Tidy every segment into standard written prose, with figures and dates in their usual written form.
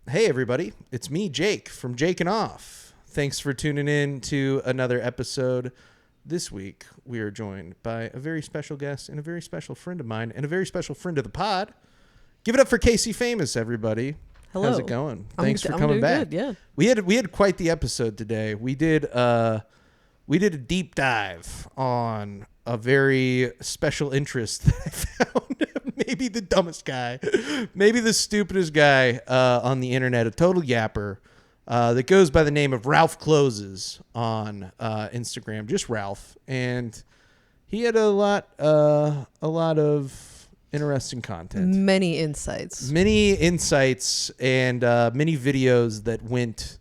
Hey everybody, it's me, Jake, from Jakin Off. Thanks for tuning in to another episode. This week, we are joined by a very special guest and a very special friend of mine and a very special friend of the pod. Give it up for Kasey Famous, everybody. Hello. How's it going? Thanks for coming doing back. Good, yeah. We had quite the episode today. We did a deep dive on a very special interest that I found. Maybe the dumbest guy, maybe the stupidest guy on the internet, a total yapper that goes by the name of Ralphcloses on Instagram, just Ralph. And he had a lot of interesting content. Many insights. Many insights and many videos that went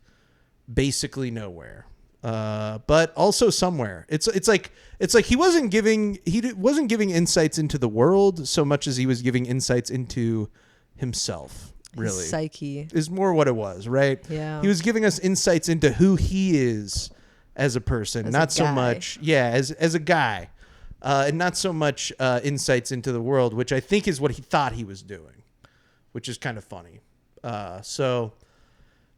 basically nowhere. But also somewhere. It's like he wasn't giving insights into the world so much as he was giving insights into himself. Really, his psyche is more what it was, right? Yeah, he was giving us insights into who he is as a person, not so much, as a guy, and not so much insights into the world, which I think is what he thought he was doing, which is kind of funny.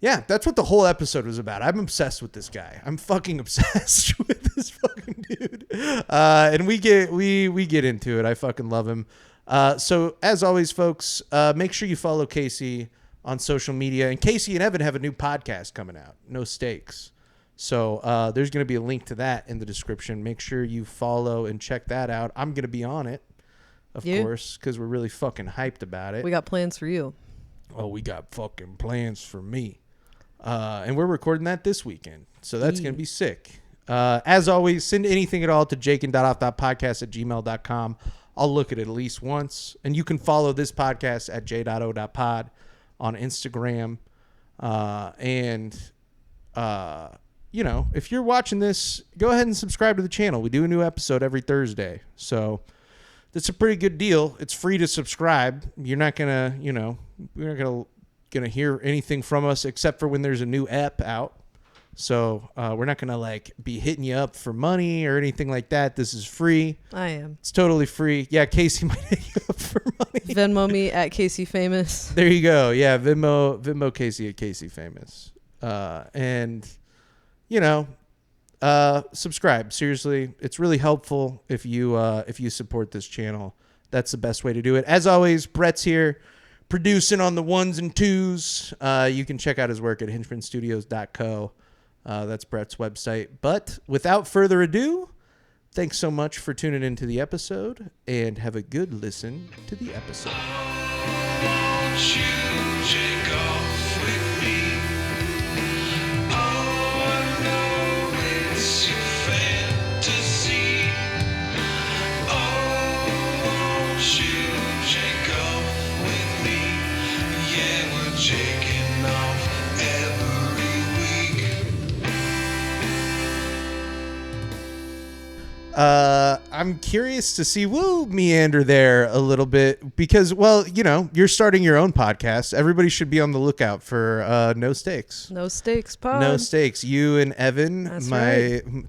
Yeah, that's what the whole episode was about. I'm obsessed with this guy. I'm fucking obsessed with this fucking dude. And we get into it. I fucking love him. So as always, folks, make sure you follow Kasey on social media. And Kasey and Evan have a new podcast coming out, No Stakes. So there's going to be a link to that in the description. Make sure you follow and check that out. I'm going to be on it, of course, because we're really fucking hyped about it. We got plans for you. Oh, we got fucking plans for me. And we're recording that this weekend. So that's going to be sick. As always, send anything at all to jakin.off.podcast@gmail.com. I'll look at it at least once. And you can follow this podcast at j.o.pod on Instagram. If you're watching this, go ahead and subscribe to the channel. We do a new episode every Thursday. So that's a pretty good deal. It's free to subscribe. You're not going to, we're not going to hear anything from us except for when there's a new app out. So we're not going to be hitting you up for money or anything like that. This is free. I am. It's totally free. Yeah, Kasey might hit you up for money. Venmo me at Kasey Famous. There you go. Yeah, Venmo Kasey at Kasey Famous. Subscribe. Seriously, it's really helpful if you support this channel. That's the best way to do it. As always, Brett's here, producing on the ones and twos. You can check out his work at henchmenstudios.co. That's Brett's website. But without further ado, thanks so much for tuning into the episode, and have a good listen to the episode. Won't you take off with me? Oh, I know it's your fantasy. Oh, won't you take off with me? Yeah, we're taking off every week. I'm curious to see, we'll meander there a little bit because, you're starting your own podcast. Everybody should be on the lookout for No Stakes. No Stakes pod. No Stakes. You and Evan, That's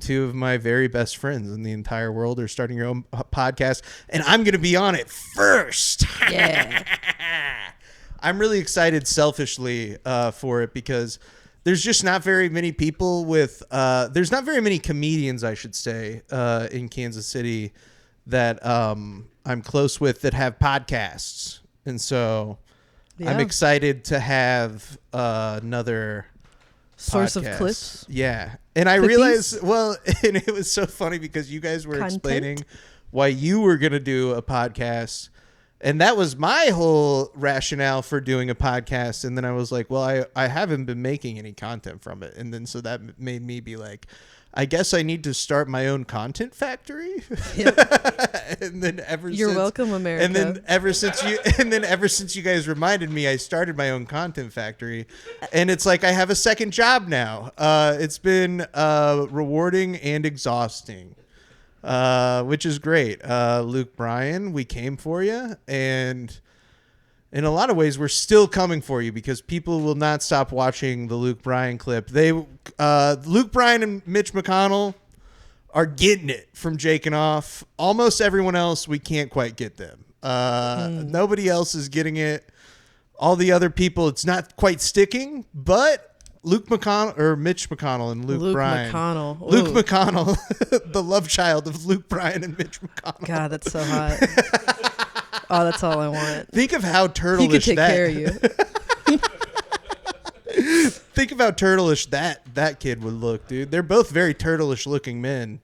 two of my very best friends in the entire world, are starting your own podcast, and I'm going to be on it first. Yeah. I'm really excited selfishly for it because there's just not very many people there's not very many comedians, I should say, in Kansas City that I'm close with that have podcasts. And so I'm excited to have another source podcast. Of clips. Yeah. And I realized, and it was so funny because you guys were explaining why you were going to do a podcast. And that was my whole rationale for doing a podcast. And then I was like, well, I haven't been making any content from it. And then so that made me be like, I guess I need to start my own content factory. Yep. And then You're welcome, America. And then ever since you guys reminded me, I started my own content factory. And it's like I have a second job now. It's been rewarding and exhausting. Which is great. Luke Bryan, we came for you, and in a lot of ways we're still coming for you because people will not stop watching the Luke Bryan clip. Luke Bryan and Mitch McConnell are getting it from Jakin Off. Almost everyone else, we can't quite get them. Nobody else is getting it. all the other people, it's not quite sticking, but Mitch McConnell and Luke Bryan. McConnell. Ooh. Luke McConnell, the love child of Luke Bryan and Mitch McConnell. God, that's so hot. Oh, that's all I want. Think of how turtleish he could take care of you. Think of how turtleish that kid would look, dude. They're both very turtleish looking men.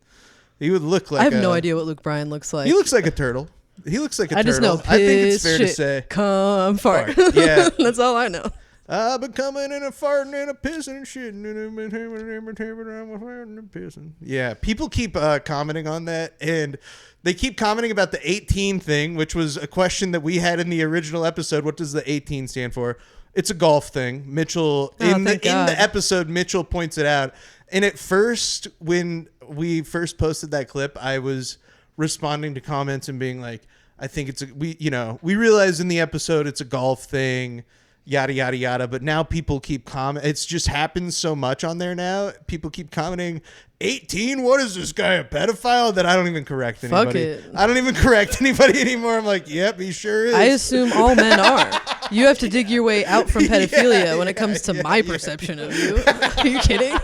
He would look like I have no idea what Luke Bryan looks like. He looks like a turtle. He looks like a turtle. I just know piss, I think it's fair shit, to say. Come fart. Yeah. That's all I know. I've been coming and a farting and a pissing and shitting and pissing. Yeah, people keep commenting on that, and they keep commenting about the 18 thing, which was a question that we had in the original episode. What does the 18 stand for? It's a golf thing. Mitchell, in the episode, Mitchell points it out. And at first, when we first posted that clip, I was responding to comments and being like, I think we realize in the episode it's a golf thing. Yada, yada, yada. But now people keep commenting. It's just happens so much on there now. People keep commenting, 18? What is this guy, a pedophile? That I don't even correct anybody. Fuck it. I don't even correct anybody anymore. I'm like, yep, he sure is. I assume all men are. You have to dig your way out from pedophilia when it comes to my perception of you. Are you kidding?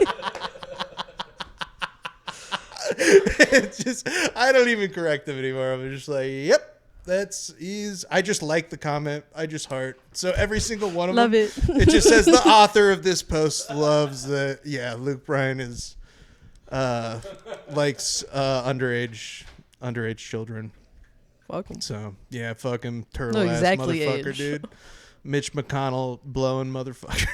It's just, I don't even correct them anymore. I'm just like, yep. I just like the comment. I just heart. So every single one of them. Love it. It just says the author of this post loves that. Yeah, Luke Bryan is likes underage children. Fuck him. So yeah, fuck him, turtle ass motherfucker, age. dude. Mitch McConnell blowing motherfucker.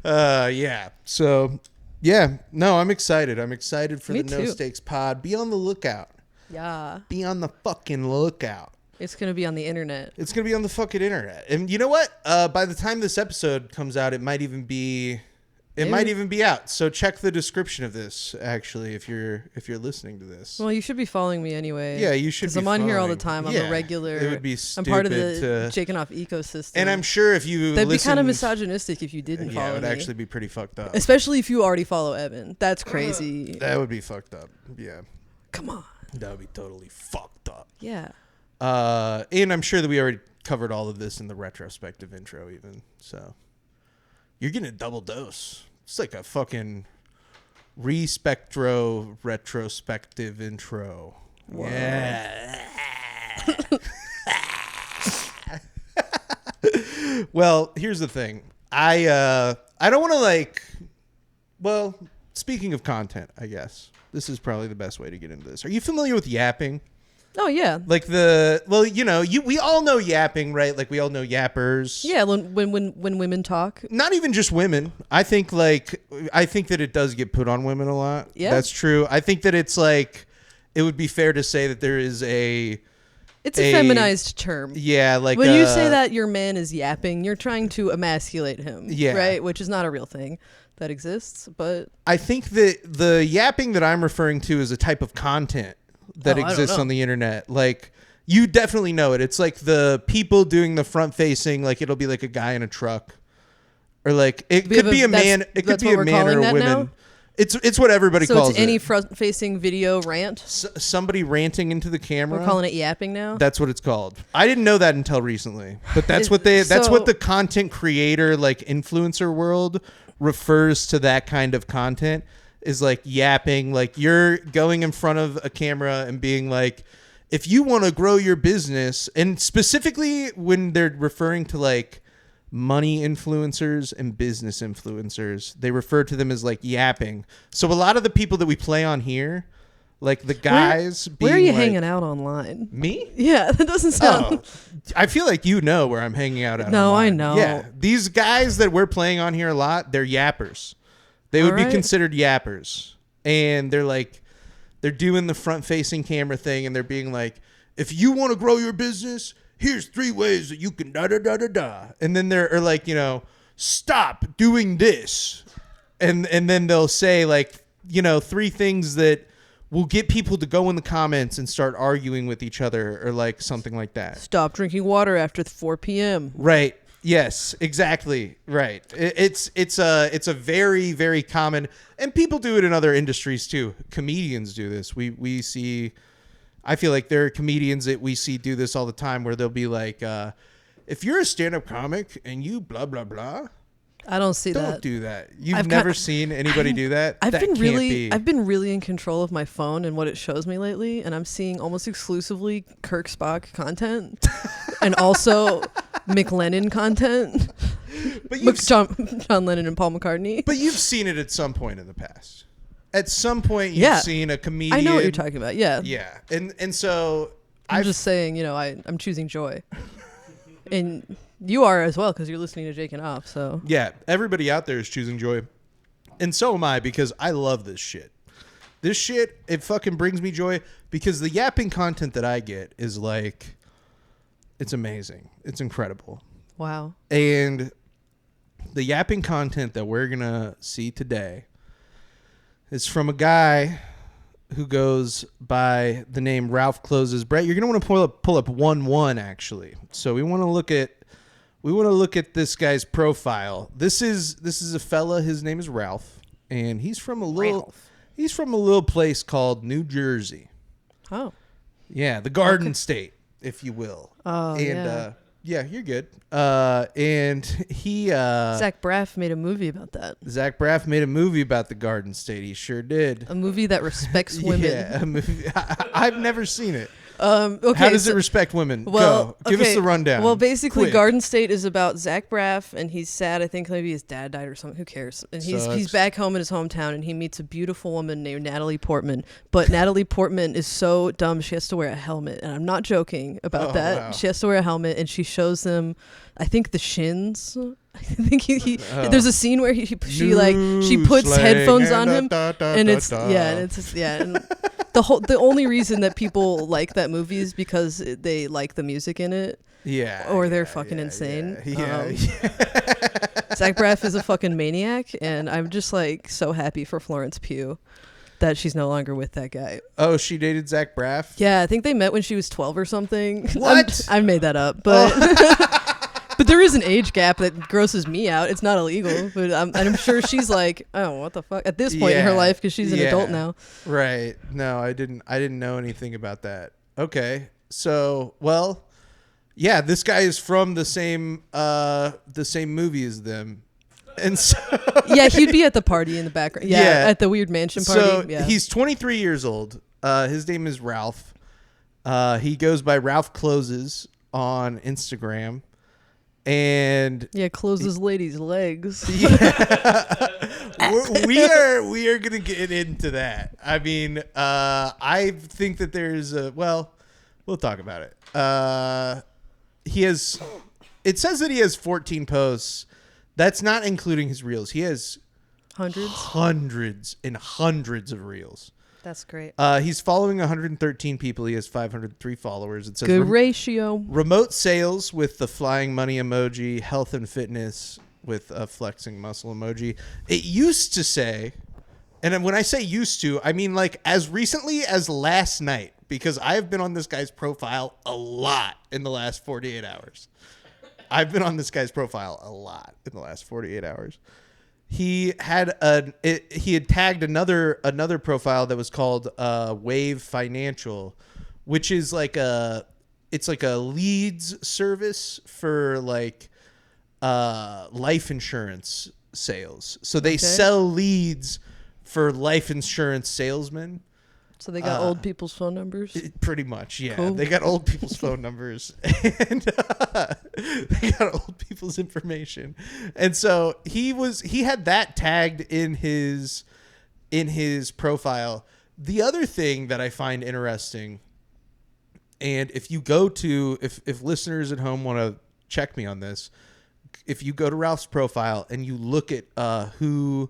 Yeah. So yeah, no, I'm excited. I'm excited for Me the No too. Stakes pod. Be on the lookout. Yeah. Be on the fucking lookout. It's going to be on the internet. It's going to be on the fucking internet. And you know what? By the time this episode comes out, it might even be out. So check the description of this, actually, if you're listening to this. Well, you should be following me anyway. Yeah, you should be. Because I'm on here all the time. I'm a regular. It would be stupid. I'm part of the Jakin Off ecosystem. And I'm sure if you that'd be kind of misogynistic if you didn't follow me. Yeah, it would actually be pretty fucked up. Especially if you already follow Evan. That's crazy. That would be fucked up. Yeah. Come on. That would be totally fucked up. Yeah. And I'm sure that we already covered all of this in the retrospective intro even. So you're getting a double dose. It's like a fucking Respectro retrospective intro. Whoa. Yeah. Well, here's the thing. I don't want to speaking of content, I guess. This is probably the best way to get into this. Are you familiar with yapping? Oh, yeah. We all know yapping, right? Like, we all know yappers. Yeah, when women talk. Not even just women. I think that it does get put on women a lot. Yeah. That's true. I think that it's like, it would be fair to say that there is it's a feminized term. Yeah, like when you say that your man is yapping, you're trying to emasculate him. Yeah. Right? Which is not a real thing that exists, but I think that the yapping that I'm referring to is a type of content that exists on the internet. Like, you definitely know it. It's like the people doing the front facing, like it'll be like a guy in a truck, or like it could be a man. It could be a man or a woman. Now? It's what everybody calls it. So it's any front-facing video rant? Somebody ranting into the camera. We're calling it yapping now? That's what it's called. I didn't know that until recently. But that's what the content creator, like influencer world refers to that kind of content, is like yapping. Like, you're going in front of a camera and being like, if you want to grow your business, and specifically when they're referring to like money influencers and business influencers, they refer to them as like yapping. So a lot of the people that we play on here, like the guys where are you hanging out online? Me? Yeah, that doesn't sound I feel like you know where I'm hanging out at. No, online. I know. Yeah, these guys that we're playing on here a lot, they're yappers. They would be considered yappers. And they're doing the front facing camera thing, and they're being like, if you want to grow your business, here's 3 ways that you can da-da-da-da-da. And then they're like, stop doing this. And then they'll say like, 3 things that will get people to go in the comments and start arguing with each other, or like something like that. Stop drinking water after 4 p.m. Right. Yes, exactly. Right. It's a very, very common, and people do it in other industries too. Comedians do this. We see, I feel like there are comedians that we see do this all the time, where they'll be like, if you're a stand-up comic and you blah blah blah, I don't see that. Don't do that. You've never seen anybody do that. I've That been can't really, be. I've been really in control of my phone and what it shows me lately, and I'm seeing almost exclusively Kirk Spock content, and also McLennan content. But John Lennon and Paul McCartney. But you've seen it at some point in the past. At some point, you've seen a comedian. I know what you're talking about. Yeah. Yeah, and so I'm just saying, I'm choosing joy, and you are as well because you're listening to Jakin Off. So yeah, everybody out there is choosing joy, and so am I because I love this shit. This shit, it fucking brings me joy because the yapping content that I get is like, it's amazing. It's incredible. Wow. And the yapping content that we're gonna see today is from a guy who goes by the name Ralphcloses. Brett, you're gonna want to pull up 1-1 actually. So we want to look at this guy's profile. This is a fella. His name is Ralph, and he's from a little place called New Jersey. Oh, yeah, the Garden State, if you will. Oh, and yeah, you're good. And he Zach Braff made a movie about that. Zach Braff made a movie about the Garden State. He sure did. A movie that respects women. Yeah, a movie. I've never seen it. Okay, how does it respect women? Well, Go. Give us the rundown. Well, basically, Quick. Garden State is about Zach Braff, and he's sad. I think maybe his dad died or something. Who cares? And he's back home in his hometown, and he meets a beautiful woman named Natalie Portman. But Natalie Portman is so dumb, she has to wear a helmet. And I'm not joking about that. Wow. She has to wear a helmet, and she shows them, I think, the shins. I think there's a scene where she puts headphones on him, and it's and the only reason that people like that movie is because they like the music in it. Yeah. Or they're fucking insane. Yeah. Zach Braff is a fucking maniac, and I'm just like so happy for Florence Pugh that she's no longer with that guy. Oh, she dated Zach Braff? Yeah, I think they met when she was 12 or something. What? I made that up, but but there is an age gap that grosses me out. It's not illegal, but I'm sure she's like, oh, what the fuck at this point in her life because she's an adult now. Right. No, I didn't know anything about that. Okay. So, well, yeah, this guy is from the same movie as them. And so yeah, he'd be at the party in the background. Yeah, at the weird mansion party. So yeah. He's 23 years old. His name is Ralph. He goes by Ralphcloses on Instagram. And closes ladies' legs. Yeah. we are gonna get into that. I mean, I think that there's we'll talk about it. It says that he has 14 posts. That's not including his reels. He has hundreds and hundreds of reels. That's great. He's following 113 people. He has 503 followers. It says good ratio. Remote sales with the flying money emoji, health and fitness with a flexing muscle emoji. It used to say, and when I say used to, I mean like as recently as last night, because I've been on this guy's profile a lot in the last 48 hours. I've been on this guy's profile a lot in the last 48 hours. He had tagged another profile that was called Wave Financial, which is like a leads service for like life insurance sales. So they sell leads for life insurance salesmen. So they got old people's phone numbers? Pretty much, yeah. Cool. They got old people's phone numbers and they got old people's information. And so he had that tagged in his profile. The other thing that I find interesting, and if you go to if listeners at home want to check me on this, if you go to Ralph's profile and you look at who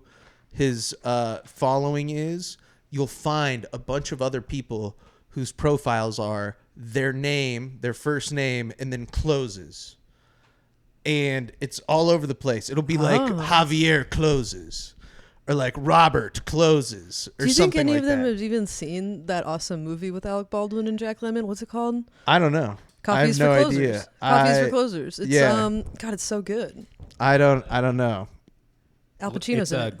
his following is, you'll find a bunch of other people whose profiles are their name, their first name, and then closes. And it's all over the place. It'll be like Javier Closes or like Robert Closes or something like that. Do you think any of them have even seen that awesome movie with Alec Baldwin and Jack Lemmon? What's it called? I don't know. Coffees I have for no Closers. idea. Coffees for Closers. It's God, it's so good. I don't know. Al Pacino's in it.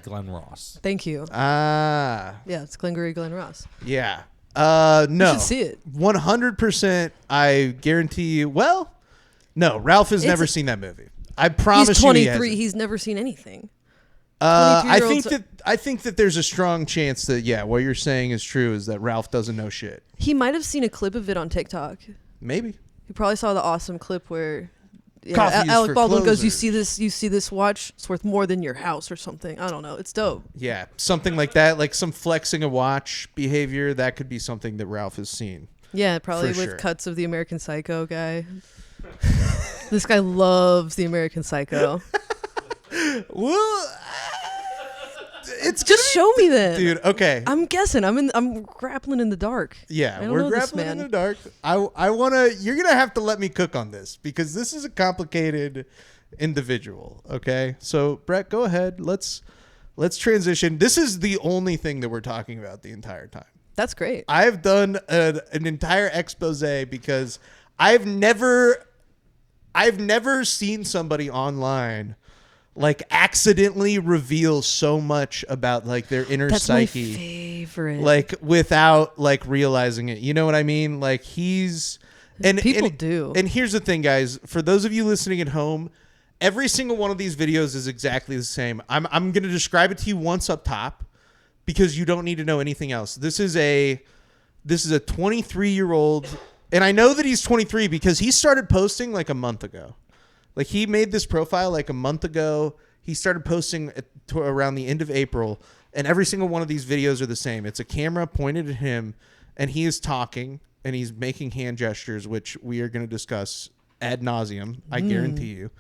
Glenn Ross. Thank you. Yeah, it's Glengarry Glen Ross. Yeah. No. You should see it. 100%. I guarantee you. Well, No, Ralph has never seen that movie. I promise he's you 23. He He's never seen anything. I think that there's a strong chance that what you're saying is true. Is that Ralph doesn't know shit? He might have seen a clip of it on TikTok. Maybe he probably saw the awesome clip where Alec Baldwin goes, "You see this watch? It's worth more than your house or something." I don't know. It's dope. Yeah, something like that, like some flexing a watch behavior. That could be something that Ralph has seen. Yeah, probably For with sure. cuts of the American Psycho guy. This guy loves the American Psycho. Well, it's just show me then, dude. Okay, I'm guessing. I'm grappling in the dark. Yeah, we're grappling in the dark. I wanna. You're gonna have to let me cook on this because this is a complicated individual. Okay, so Brett, go ahead. Let's transition. This is the only thing that we're talking about the entire time. That's great. I've done an entire expose because I've never seen somebody online like accidentally reveal so much about like their inner psyche. That's my favorite. Like without like realizing it. You know what I mean? Like people do. And here's the thing, guys, for those of you listening at home, every single one of these videos is exactly the same. I'm going to describe it to you once up top because you don't need to know anything else. This is a 23-year-old, and I know that he's 23 because he started posting like a month ago. Like he made this profile like a month ago. He started posting around the end of April, and every single one of these videos are the same. It's a camera pointed at him, and he is talking, and he's making hand gestures, which we are going to discuss ad nauseum, I guarantee you.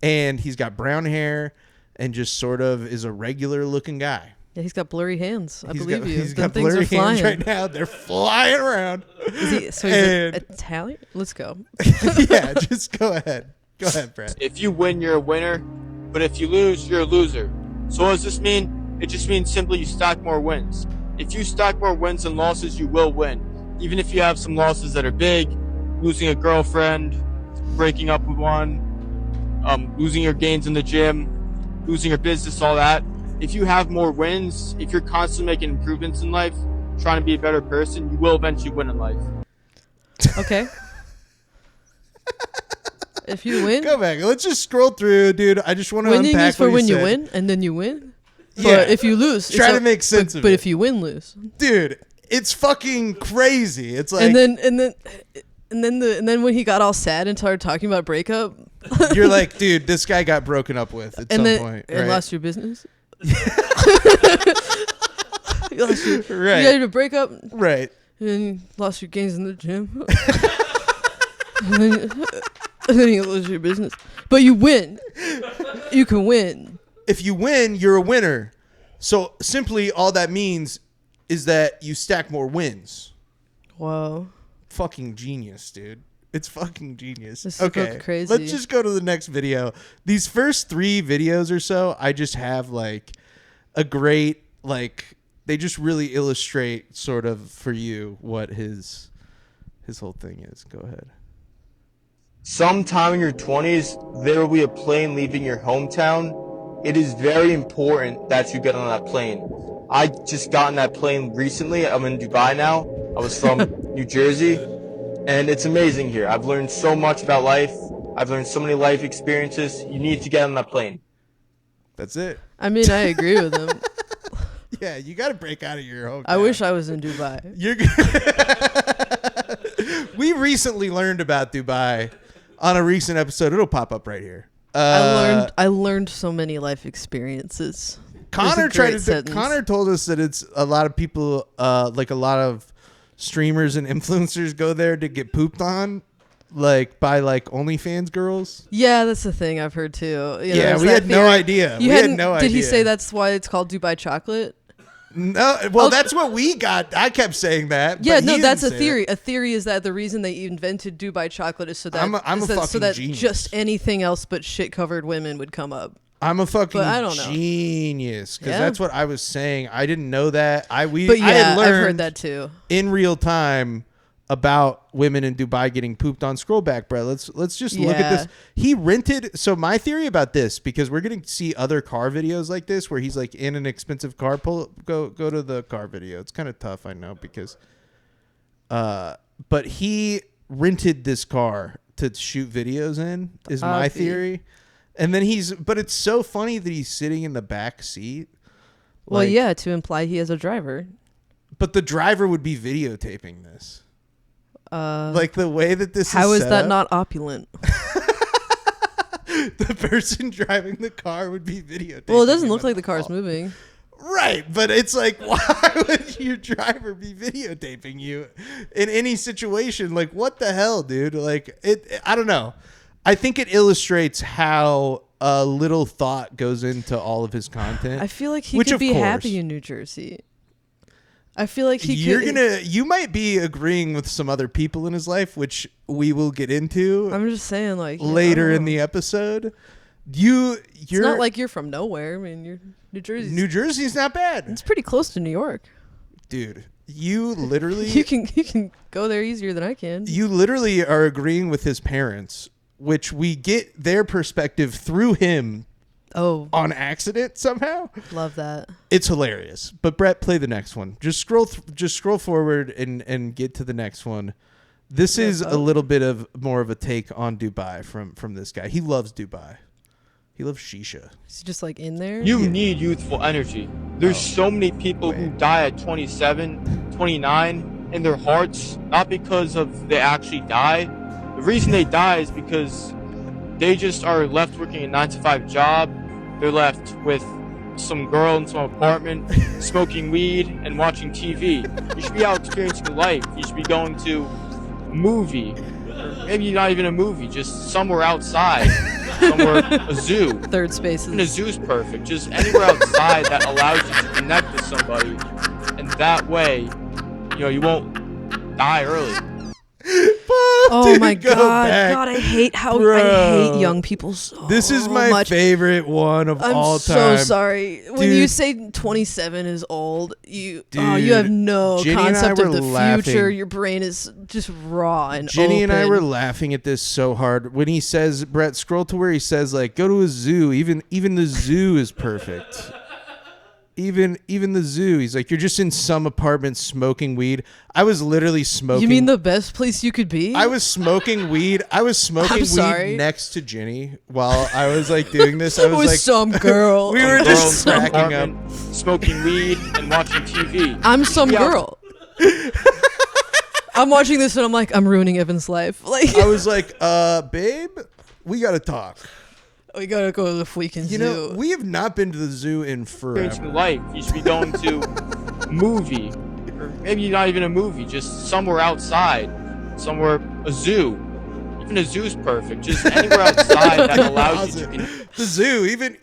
And he's got brown hair and just sort of is a regular looking guy. Yeah, he's got blurry hands. I believe you. He's got blurry hands right now. They're flying around. He's Italian? Let's go. Yeah, just go ahead. Go ahead, Brett. If you win, you're a winner. But if you lose, you're a loser. So what does this mean? It just means simply you stack more wins. If you stack more wins than losses, you will win. Even if you have some losses that are big, losing a girlfriend, breaking up with one, losing your gains in the gym, losing your business, all that. If you have more wins, if you're constantly making improvements in life, trying to be a better person, you will eventually win in life. Okay. If you win, go back. Let's just scroll through, dude. I just want to winning unpack is for what when he you said. win, and then you win. Yeah. But if you lose, try to make sense of it. But if you win, lose, dude, it's fucking crazy. It's like, and then when he got all sad and started talking about breakup, you're like, dude, this guy got broken up with at some point, and right? lost your business. You Right. You had a breakup, Right. and then you lost your gains in the gym. and then you lose your business. But you win. You can win. If you win, you're a winner. So simply all that means is that you stack more wins. Whoa. Fucking genius, dude. It's fucking genius. This is okay, crazy. let's just go to the next video. These first 3 videos or so, I just have like a great, like, they just really illustrate sort of for you what his whole thing is. Go ahead. Sometime in your 20s, there will be a plane leaving your hometown. It is very important that you get on that plane. I just got on that plane recently. I'm in Dubai now. I was from New Jersey, and it's amazing here. I've learned so much about life. I've learned so many life experiences. You need to get on that plane. That's it. I mean, I agree with him. Yeah, you got to break out of your hometown. I wish I was in Dubai. We recently learned about Dubai on a recent episode. It'll pop up right here. I learned so many life experiences. Connor told us that it's a lot of people, like a lot of streamers and influencers go there to get pooped on, like by like OnlyFans girls. Yeah, that's the thing I've heard too. Yeah, we had no idea. Did he say that's why it's called Dubai chocolate? No, well, that's what we got. I kept saying that. Yeah, but no, he that's a didn't say theory. that. A theory is that the reason they invented Dubai chocolate is so that so that genius. Just anything else but shit covered women would come up. I'm a fucking I don't know. genius because Yeah? that's what I was saying. I didn't know that. I had I've learned heard that too. in real time about women in Dubai getting pooped on. Scroll back, bro. Let's just look at this. He rented. So my theory about this, because we're going to see other car videos like this where he's like in an expensive car. Go to the car video. It's kind of tough, I know, because but he rented this car to shoot videos in, is my theory. And then but it's so funny that he's sitting in the back seat. Well, yeah, to imply he has a driver. But the driver would be videotaping this. Like the way that this how is is that up, not opulent? The person driving the car would be videotaping. Well, it doesn't look like the car's moving. Right, but it's like, why would your driver be videotaping you in any situation? Like, what the hell, dude? Like, I don't know. I think it illustrates how little thought goes into all of his content. I feel like he could be happy in New Jersey. I feel like you might be agreeing with some other people in his life, which we will get into. I'm just saying, like, later in the episode. It's not like you're from nowhere. I mean, you're New Jersey. New Jersey's not bad. It's pretty close to New York. Dude, you literally you can go there easier than I can. You literally are agreeing with his parents, which we get their perspective through him. Oh, on accident somehow. Love that. It's hilarious. But Brett, play the next one. Just scroll forward and get to the next one. This is a little bit of more of a take on Dubai from this guy. He loves Dubai. He loves shisha. He's just like in there. You need youthful energy. There's so many people who die at 27, 29 in their hearts, not because of they actually die. The reason they die is because they just are left working a 9-to-5 job. They're left with some girl in some apartment, smoking weed and watching TV. You should be out experiencing life. You should be going to a movie, or maybe not even a movie, just somewhere outside, somewhere a zoo. Third Spaces. And a zoo's perfect. Just anywhere outside that allows you to connect with somebody, and that way, you won't die early. Oh my God, I hate how I hate young people so much. This is my favorite one of all time. I'm so sorry. When you say 27 is old, you have no concept of the future. Your brain is just raw and Jenny open. and I were laughing at this so hard when he says, Brett, scroll to where he says, like, go to a zoo. Even the zoo is perfect. Even the zoo. He's like, you're just in some apartment smoking weed. I was literally smoking. You mean the best place you could be? I was smoking weed. Weed next to Jenny while I was like doing this. I was with like some girl. We were just cracking up, smoking weed and watching TV. I'm some girl. I'm watching this and I'm like, I'm ruining Evan's life. Like I was like, babe, we gotta talk. We gotta go to the freaking zoo. We have not been to the zoo in forever. Life. You should be going to a movie, or maybe not even a movie, just somewhere outside, somewhere a zoo. Even a zoo's perfect. Just anywhere outside that allows you to. The zoo, even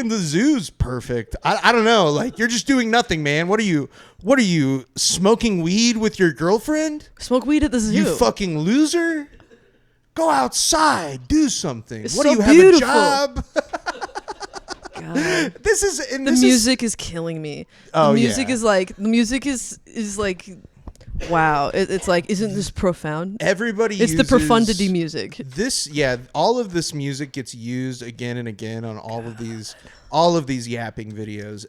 the zoo's perfect. I don't know. Like, you're just doing nothing, man. What are you smoking weed with your girlfriend? Smoke weed at the zoo. You fucking loser. Go outside, do something. It's what so do you beautiful. have a job? God. The music is killing me. Oh, the music is like wow. It's like, isn't this profound? It's the profundity music. All of this music gets used again and again on all of these yapping videos.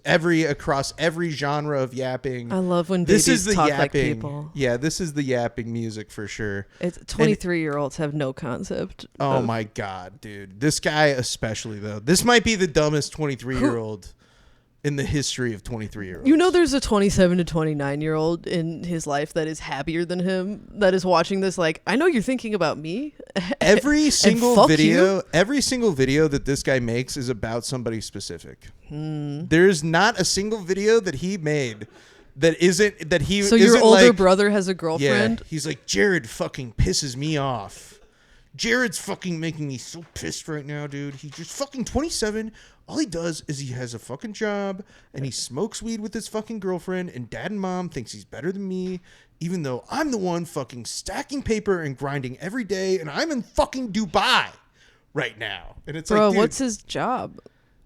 Across every genre of yapping. I love when babies talk like people. Yeah, this is the yapping music for sure. 23-year-olds have no concept. Oh my God, dude. This guy especially, though. This might be the dumbest 23-year-old in the history of 23-year-olds. There's a 27 to 29-year-old in his life that is happier than him, that is watching this like, I know you're thinking about me. Every single video that this guy makes is about somebody specific. There's not a single video that he made that isn't that he. So isn't your older like, brother has a girlfriend? Yeah, he's like, Jared fucking pisses me off. Jared's fucking making me so pissed right now, dude. He's just fucking 27. All he does is he has a fucking job and he smokes weed with his fucking girlfriend, and dad and mom thinks he's better than me, even though I'm the one fucking stacking paper and grinding every day, and I'm in fucking Dubai right now. And it's Bro, like, dude, what's his job?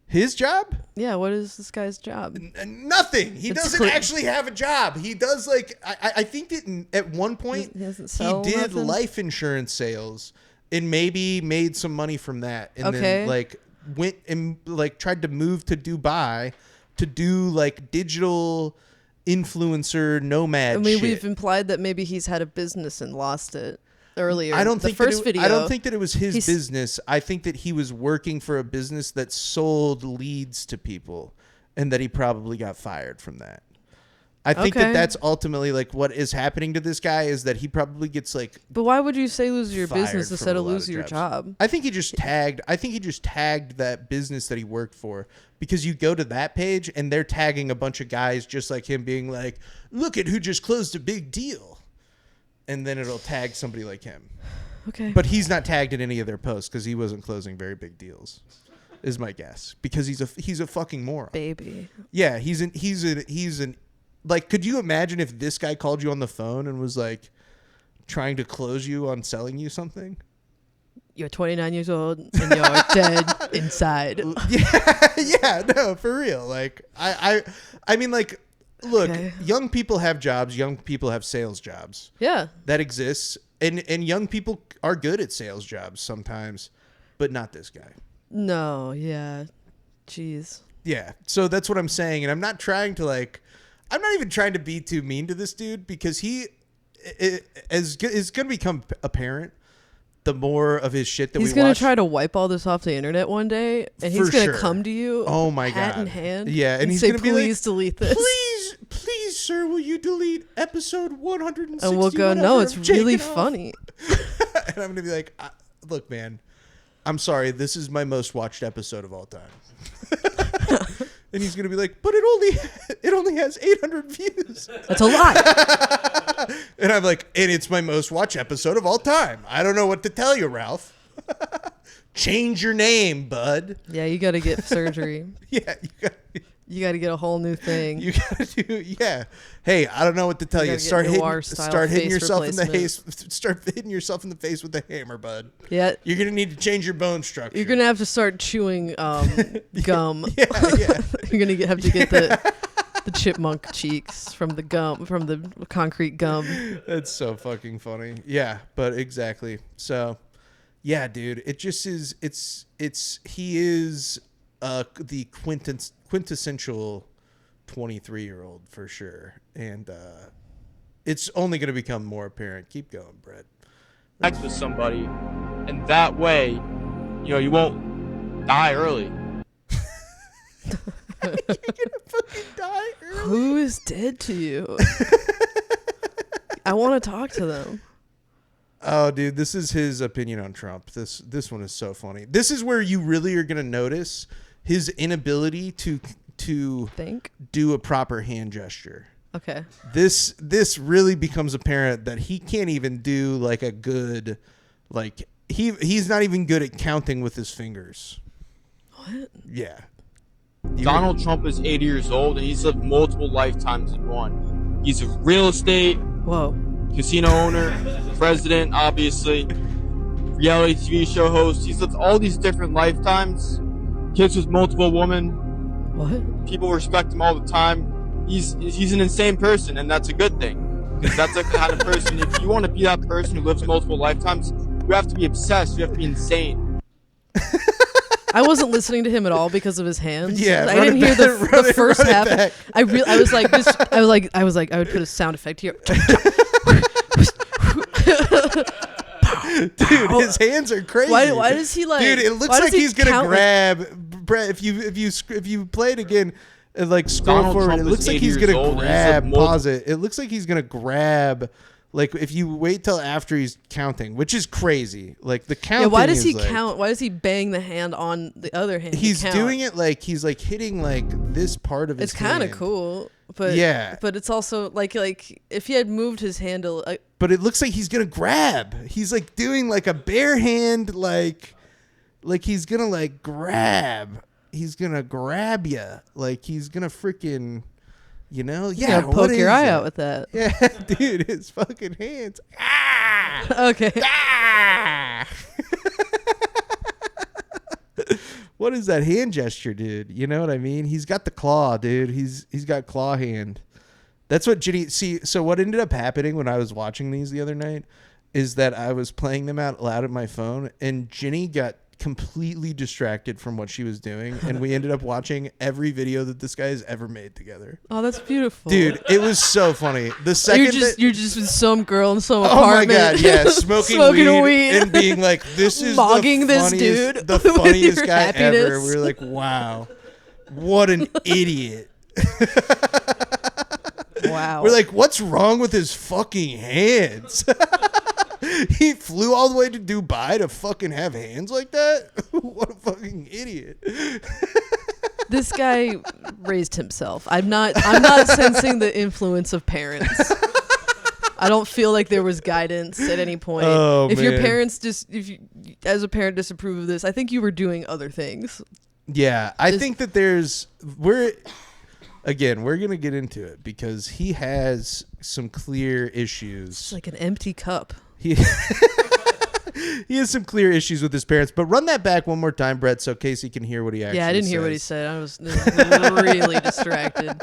His job? Yeah, what is this guy's job? Nothing. He doesn't actually have a job. He does like, I think that at one point he did life insurance sales and maybe made some money from that. And then like went and like tried to move to Dubai to do like digital influencer nomad shit. We've implied that maybe he's had a business and lost it. earlier. I don't think first that video. I don't think that it was his business. I think that he was working for a business that sold leads to people, and that he probably got fired from that. I think that that's ultimately like what is happening to this guy is that he probably gets like. But why would you say lose your business instead of losing your job? I think he just tagged. I think he just tagged that business that he worked for, because you go to that page and they're tagging a bunch of guys just like him, being like, "Look at who just closed a big deal," and then it'll tag somebody like him. Okay. But he's not tagged in any of their posts because he wasn't closing very big deals, is my guess. Because he's a fucking moron. Baby. Yeah, he's an. Like, could you imagine if this guy called you on the phone and was like trying to close you on selling you something? You're 29 years old and you're dead inside. Yeah, no, for real. Like, I mean, like, look, young people have jobs. Young people have sales jobs. Yeah, that exists, and young people are good at sales jobs sometimes, but not this guy. No, yeah, jeez. Yeah, so that's what I'm saying, and I'm not trying to like. I'm not even trying to be too mean to this dude, because he is going to become apparent the more of his shit that we watch. He's going to try to wipe all this off the internet one day, and he's going to come to you, hat in hand, and he's say, going to be like, please delete this. Please, sir, will you delete episode 160? And we'll go, no, it's really funny. And I'm going to be like, look, man, I'm sorry, this is my most watched episode of all time. And he's going to be like, but it only has 800 views. That's a lot. And I'm like, and it's my most watched episode of all time. I don't know what to tell you, Ralph. Change your name, bud. Yeah, you got to get surgery. Yeah, you got to get a whole new thing. You got to do, yeah. Hey, I don't know what to tell you. Start hitting yourself in the face. Start hitting yourself in the face with a hammer, bud. Yeah. You're gonna need to change your bone structure. You're gonna have to start chewing gum. Yeah. You're gonna have to get the chipmunk cheeks from the concrete gum. That's so fucking funny. Yeah, but exactly. So, yeah, dude, it just is. He is the quintessential 23-year-old for sure, and it's only going to become more apparent. Keep going, Brett. Connect with somebody, and that way, you won't die early. You're gonna fucking die early. Who is dead to you? I want to talk to them. Oh, dude, this is his opinion on Trump. This one is so funny. This is where you really are gonna notice his inability to do a proper hand gesture. Okay. This really becomes apparent that he can't even do like a good, like he's not even good at counting with his fingers. What? Yeah. Donald Trump is 80 years old, and he's lived multiple lifetimes in one. He's a real estate, casino owner, president, obviously, reality TV show host. He's lived all these different lifetimes. Kids with multiple women. What? People respect him all the time. He's an insane person, and that's a good thing, because that's the kind of person. If you want to be that person who lives multiple lifetimes, you have to be obsessed. You have to be insane. I wasn't listening to him at all because of his hands. Yeah, I didn't hear the first half. I was like, I would put a sound effect here. Dude, his hands are crazy. Why does he like? Dude, it looks like he's gonna grab. Brett, if you play it again and like scroll Donald forward, Trump it looks like he's gonna grab. Pause it. It looks like he's gonna grab. Like if you wait till after he's counting, which is crazy. Like the counting. Yeah, why does he count? Why does he bang the hand on the other hand? He's doing it like he's like hitting like this part of his. It's kind of cool, but yeah, but it's also like if he had moved his hand but it looks like he's gonna grab. He's like doing like a bare hand, like he's gonna like grab. He's gonna grab you. Like he's gonna freaking. Yeah, poke your eye out with that. Yeah, dude, his fucking hands. Ah! Okay. Ah! What is that hand gesture, dude? You know what I mean? He's got the claw, dude. He's got claw hand. That's what Ginny. See, so what ended up happening when I was watching these the other night is that I was playing them out loud at my phone, and Ginny got completely distracted from what she was doing, and we ended up watching every video that this guy has ever made together. Oh, that's beautiful, dude. It was so funny. The second you're just with some girl in some oh apartment. my god, yeah, smoking weed and being like, "This is mogging this dude, the funniest guy happiness. ever." We were like, "Wow, what an idiot." Wow. We're like, what's wrong with his fucking hands? He flew all the way to Dubai to fucking have hands like that? What a fucking idiot. This guy raised himself. I'm not sensing the influence of parents. I don't feel like there was guidance at any point. Oh, if man. your parents if you as a parent disapprove of this, I think you were doing other things. Yeah, I think that we're going to get into it because he has some clear issues. It's like an empty cup. He has some clear issues with his parents. But run that back one more time, Brett, so Kasey can hear what he actually says. Yeah, I didn't hear what he said. I was really distracted.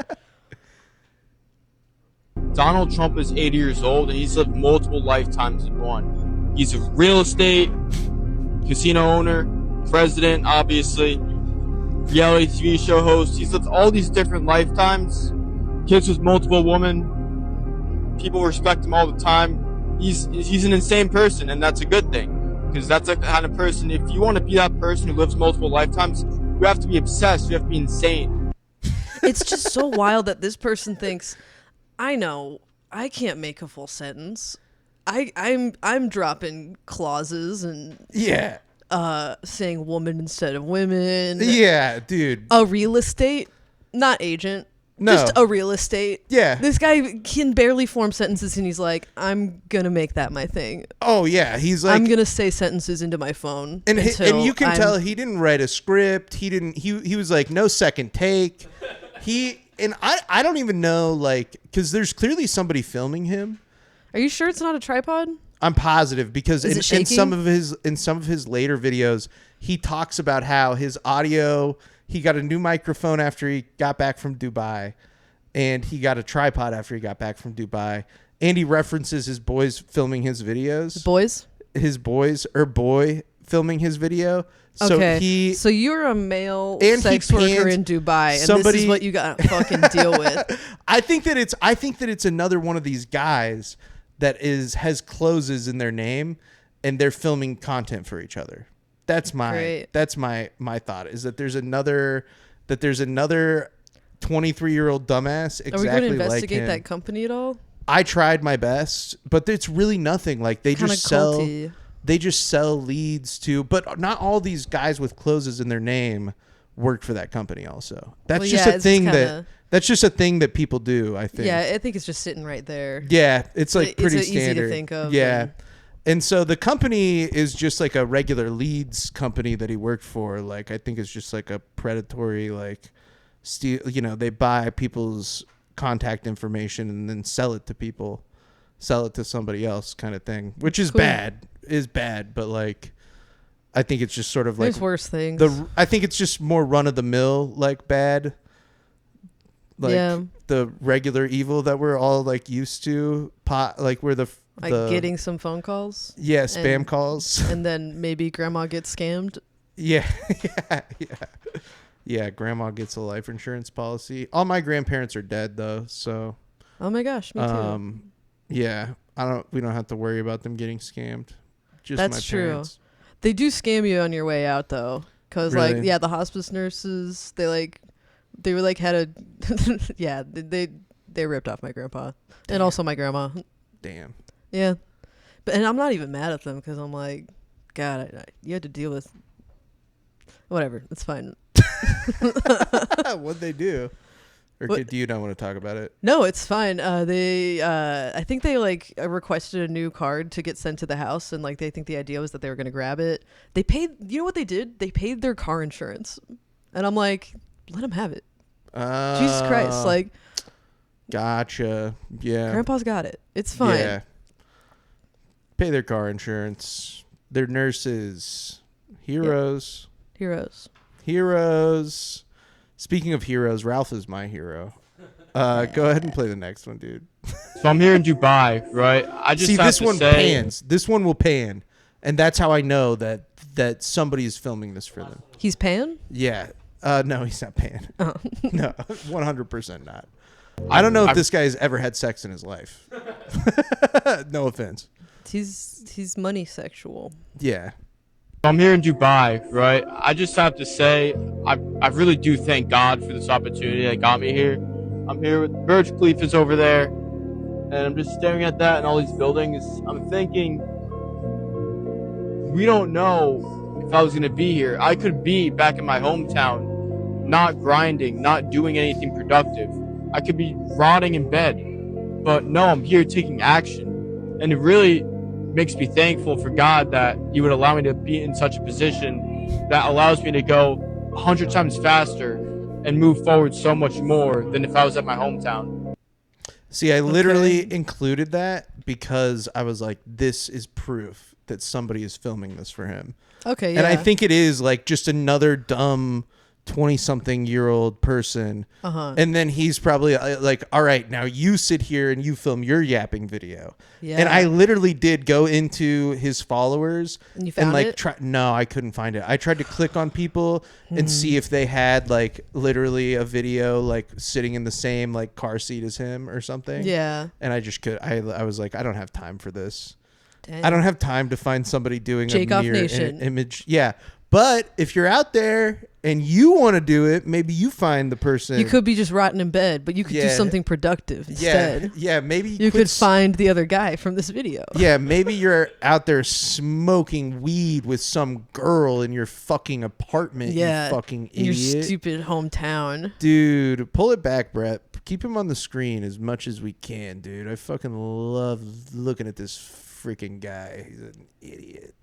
Donald Trump is 80 years old, and he's lived multiple lifetimes in one. He's a real estate, casino owner, president, obviously, reality TV show host. He's lived all these different lifetimes. Kids with multiple women. People respect him all the time. He's an insane person, and that's a good thing. Because that's the kind of person, if you want to be that person who lives multiple lifetimes, you have to be obsessed. You have to be insane. It's just so wild that this person thinks, I know, I can't make a full sentence. I'm dropping clauses and Yeah. saying woman instead of women. Yeah, dude. A real estate, not agent. No. Just a real estate. Yeah. This guy can barely form sentences, and he's like, I'm going to make that my thing. Oh, yeah. He's like... I'm going to say sentences into my phone. And you can tell he didn't write a script. He was like, no second take. I don't even know, like... Because there's clearly somebody filming him. Are you sure it's not a tripod? I'm positive because in shaking? some of his later videos, he talks about how his audio... He got a new microphone after he got back from Dubai, and he got a tripod after he got back from Dubai. And he references his boys filming his videos. His boy filming his video. So okay. So you're a male sex worker in Dubai, and this is what you got to fucking deal with. I think that it's another one of these guys that has closes in their name, and they're filming content for each other. That's my thought is that there's another 23-year-old dumbass exactly like him. Are we going to investigate that company at all? I tried my best, but it's really nothing. Like they just sell leads to, but not all these guys with closes in their name work for that company also. That's just a thing that people do, I think. Yeah, I think it's just sitting right there. Yeah, it's like pretty standard. Easy to think of. Yeah. And so the company is just like a regular leads company that he worked for. Like, I think it's just like a predatory, like, they buy people's contact information and then sell it to somebody else kind of thing, which is bad, but like, I think it's just sort of like. There's worse things. I think it's just more run of the mill, like bad. Like the regular evil that we're all like used to, like we're getting some phone calls. Yeah, spam calls. And then maybe grandma gets scammed. Yeah. Yeah, grandma gets a life insurance policy. All my grandparents are dead though, so. Oh my gosh, me too. Yeah, we don't have to worry about them getting scammed. Just That's my true. parents. They do scam you on your way out though. Cause really? the hospice nurses, they were like had a yeah, they ripped off my grandpa. Damn. And also my grandma. Damn. Yeah, and I'm not even mad at them because I'm like, God, you had to deal with whatever. It's fine. What'd they do? Or do you not want to talk about it? No, it's fine. I think they requested a new card to get sent to the house, and like they think the idea was that they were going to grab it. They paid. You know what they did? They paid their car insurance, and I'm like, let them have it. Jesus Christ, like. Gotcha. Yeah. Grandpa's got it. It's fine. Yeah. Pay their car insurance. They're nurses. Heroes. Yeah. Heroes. Speaking of heroes, Ralph is my hero. Go ahead and play the next one, dude. So I'm here in Dubai, right? I just see have this to one say, pans. This one will pan. And that's how I know that somebody is filming this for them. He's paying? Yeah. No, he's not paying. Oh. No, 100% not. I don't know if this guy's ever had sex in his life. No offense. He's money sexual. Yeah. I'm here in Dubai, right? I just have to say, I really do thank God for this opportunity that got me here. I'm here with Burj Khalifa's over there, and I'm just staring at that and all these buildings. I'm thinking, we don't know if I was going to be here. I could be back in my hometown, not grinding, not doing anything productive. I could be rotting in bed. But no, I'm here taking action. And it really makes me thankful for God that He would allow me to be in such a position that allows me to go 100 times faster and move forward so much more than if I was at my hometown. See, I literally included that because I was like, this is proof that somebody is filming this for him. Okay, yeah. And I think it is like just another dumb 20-something-year-old person. Uh-huh. And then he's probably like, all right, now you sit here and you film your yapping video. Yeah. And I literally did go into his followers and you found like it? No, I couldn't find it. I tried to click on people and see if they had like literally a video like sitting in the same like car seat as him or something. Yeah. And I just could I was like, I don't have time for this. Dang. I don't have time to find somebody doing Jakin a Off mirror Nation. image. Yeah. But if you're out there and you want to do it, maybe you find the person. You could be just rotting in bed, but you could do something productive instead. Yeah, maybe you could find the other guy from this video. Yeah, maybe you're out there smoking weed with some girl in your fucking apartment, you fucking idiot. In your stupid hometown. Dude, pull it back, Brett. Keep him on the screen as much as we can, dude. I fucking love looking at this freaking guy. He's an idiot.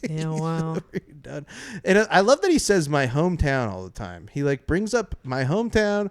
Yeah, wow. Done. And I love that he says my hometown all the time. He like brings up my hometown.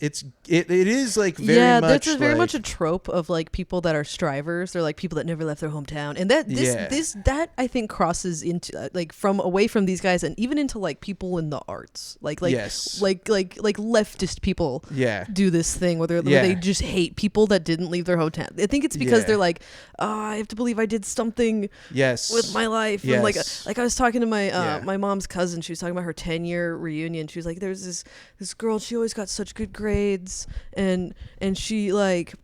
It is like very much that's very much a trope of like people that are strivers. They're like people that never left their hometown, and that I think crosses into like from away from these guys and even into like people in the arts, like leftist people. Do this thing where they just hate people that didn't leave their hometown. I think it's because they're like, oh, I have to believe I did something with my life. And like I was talking to my my mom's cousin. She was talking about her 10-year reunion. She was like, there's this girl. She always got such good grades, and she like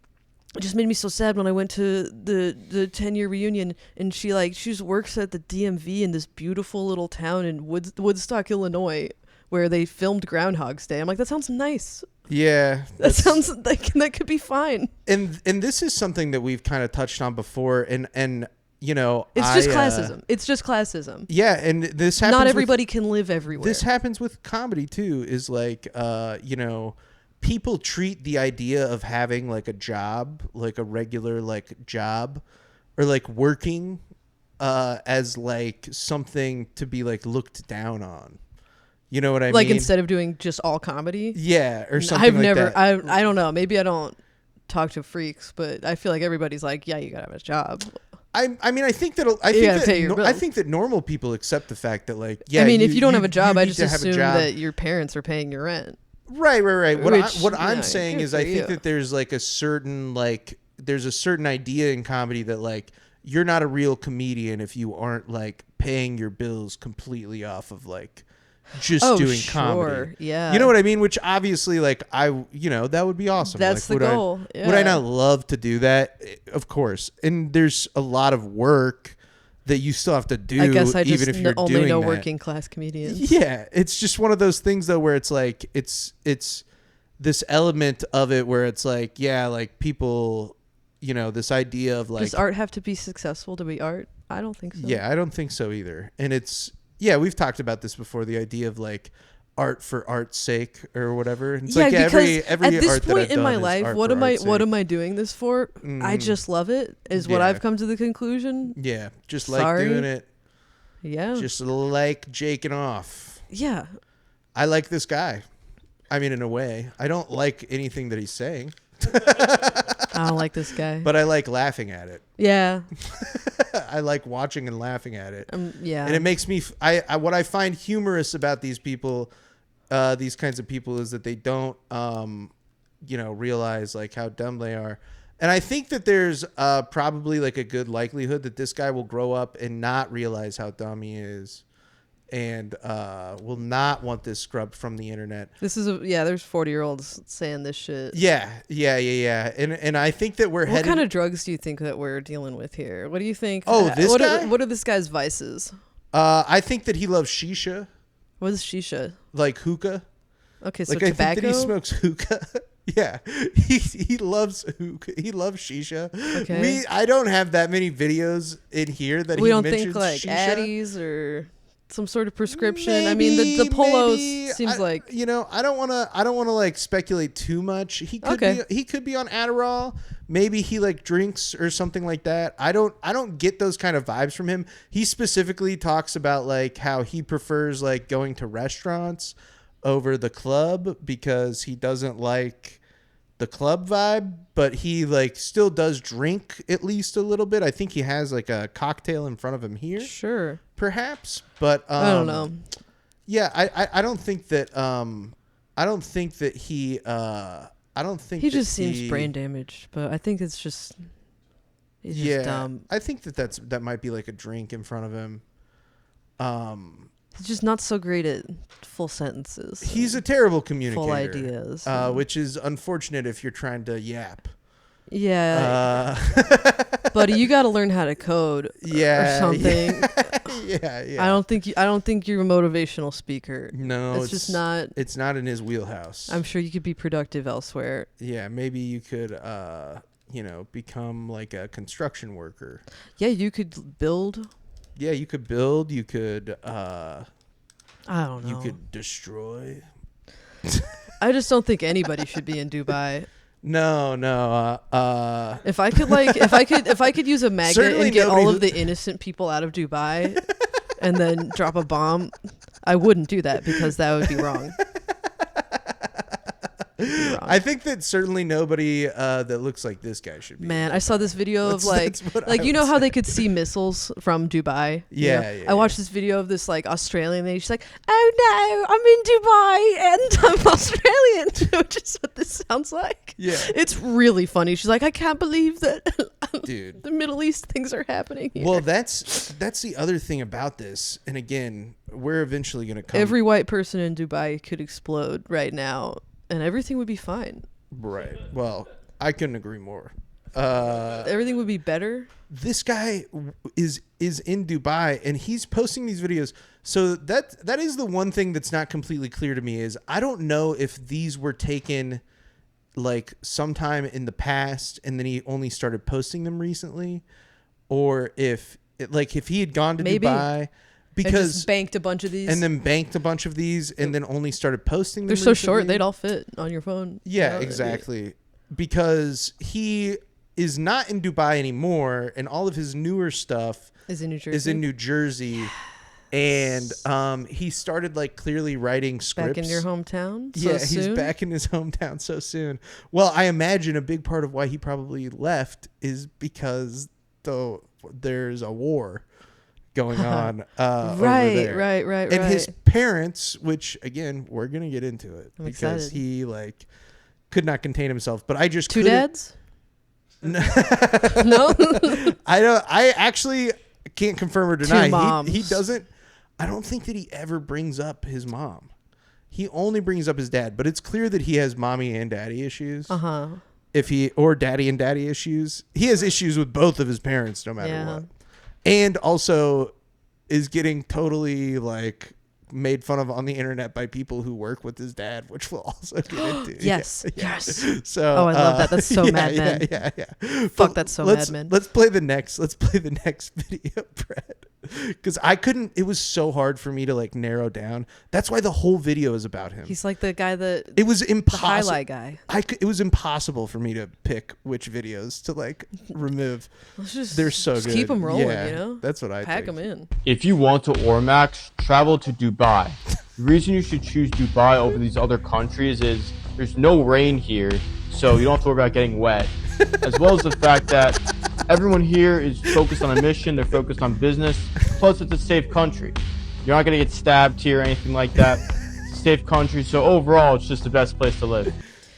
it just made me so sad when I went to the 10-year reunion, and she just works at the DMV in this beautiful little town in Woodstock, Illinois, where they filmed Groundhog's Day. I'm like, that sounds nice. Yeah, that sounds like that could be fine. And this is something that we've kind of touched on before, and you know, it's just classism. It's just classism. Yeah, and this happens. Not everybody can live everywhere. This happens with comedy too. Is like, you know, people treat the idea of having like a job, like a regular like job, or like working, as like something to be like looked down on. You know what I mean? Like instead of doing just all comedy. Yeah, or something. I don't know. Maybe I don't talk to freaks, but I feel like everybody's like, yeah, you gotta have a job. I mean, I think that normal people accept the fact that like, yeah. I mean, if you don't have a job, I just assume that your parents are paying your rent. Right. What I'm saying is, I think that there's like a certain idea in comedy that like you're not a real comedian if you aren't like paying your bills completely off of like just doing comedy. Yeah. You know what I mean? Which obviously like that would be awesome. That's like, the goal. Would I not love to do that? Of course. And there's a lot of work that you still have to do. I guess I just even if you're only doing know that. working class comedians. Yeah. It's just one of those things though where it's like it's this element of it where it's like, yeah, like people, you know, this idea of like, does art have to be successful to be art? I don't think so. Yeah, I don't think so either. And yeah, we've talked about this before, the idea of like art for art's sake or whatever. It's like every at this art point that I've in done my is life, art what for am I doing this for? I just love it, is what I've come to the conclusion. Yeah, just like doing it. Yeah. Just like Jakin Off. Yeah. I like this guy. I mean, in a way. I don't like anything that he's saying. I don't like this guy. But I like laughing at it. Yeah. I like watching and laughing at it. Yeah. And it makes me what I find humorous about these people, these kinds of people, is that they don't realize like how dumb they are. And I think that there's probably like a good likelihood that this guy will grow up and not realize how dumb he is, and will not want this scrubbed from the internet. This is there's 40-year-olds saying this shit. Yeah. And I think that we're What kind of drugs do you think that we're dealing with here? What do you think? Oh, this guy? What are this guy's vices? I think that he loves shisha. What is shisha? Like hookah. Okay, so like tobacco. I think that he smokes hookah. Yeah, he loves hookah. He loves shisha. Okay. I don't have that many videos in here that we he don't mentions think like shisha. Addies or some sort of prescription. I mean, the polos seems like I don't want to like speculate too much. He could be on Adderall. Maybe he like drinks or something like that. I don't get those kind of vibes from him. He specifically talks about like how he prefers like going to restaurants over the club because he doesn't like the club vibe, but he like still does drink at least a little bit. I think he has like a cocktail in front of him here. Sure. Perhaps, but I don't know. Yeah, I don't think that he just seems brain damaged, but I think it's just he's just dumb. I think that might be like a drink in front of him. He's just not so great at full sentences. He's a terrible communicator. Full ideas. Which is unfortunate if you're trying to yap. Yeah. Buddy, you got to learn how to code or something. Yeah. I don't think you're a motivational speaker. No, it's just not. It's not in his wheelhouse. I'm sure you could be productive elsewhere. Yeah, maybe you could become like a construction worker. Yeah, you could build. Yeah, you could build. You could. I don't know. You could destroy. I just don't think anybody should be in Dubai. No. If I could use a magnet Certainly and get all of the innocent people out of Dubai, and then drop a bomb, I wouldn't do that because that would be wrong. I think that certainly nobody that looks like this guy should be. Man, I saw this video of like you know how they could see missiles from Dubai? Yeah. I watched this video of this like Australian lady. She's like, "Oh no, I'm in Dubai and I'm Australian," which is what this sounds like. Yeah. It's really funny. She's like, "I can't believe that Dude. the Middle East things are happening here." Well, that's the other thing about this. And again, we're eventually going to come. Every white person in Dubai could explode right now. And everything would be fine. Right. Well, I couldn't agree more. Everything would be better. This guy is in Dubai and he's posting these videos. So that is the one thing that's not completely clear to me is I don't know if these were taken like sometime in the past and then he only started posting them recently, or if he had gone to Dubai. Because and just banked a bunch of these. And then banked a bunch of these and then only started posting them. They're so short, they'd all fit on your phone. Yeah, exactly. Because he is not in Dubai anymore and all of his newer stuff is in New Jersey. And he started like clearly writing scripts. Back in your hometown? He's back in his hometown so soon. Well, I imagine a big part of why he probably left is because there's a war going on over there. Right. And his parents, which again, we're gonna get into it I'm because excited. he like could not contain himself. But I just two dads. No, No? I actually can't confirm or deny. Two moms. He doesn't. I don't think that he ever brings up his mom. He only brings up his dad. But it's clear that he has mommy and daddy issues. Or daddy and daddy issues. He has issues with both of his parents, no matter what. And also is getting totally like made fun of on the internet by people who work with his dad, which we'll also get into. Yes. So I love that. That's so Mad Men. Yeah. Fuck, that's so Mad Men. Let's play the next video, Brett. Because it was so hard for me to like narrow down. That's why the whole video is about him. He's like the guy it was impossible. The highlight guy. It was impossible for me to pick which videos to like remove. They're so good. Keep them rolling, you know? That's what I Pack think. them in. If you want to Ormax, travel to Dubai. The reason you should choose Dubai over these other countries is there's no rain here, so you don't have to worry about getting wet. As well as the fact that everyone here is focused on a mission, they're focused on business, plus it's a safe country. You're not going to get stabbed here or anything like that. It's a safe country, so overall it's just the best place to live.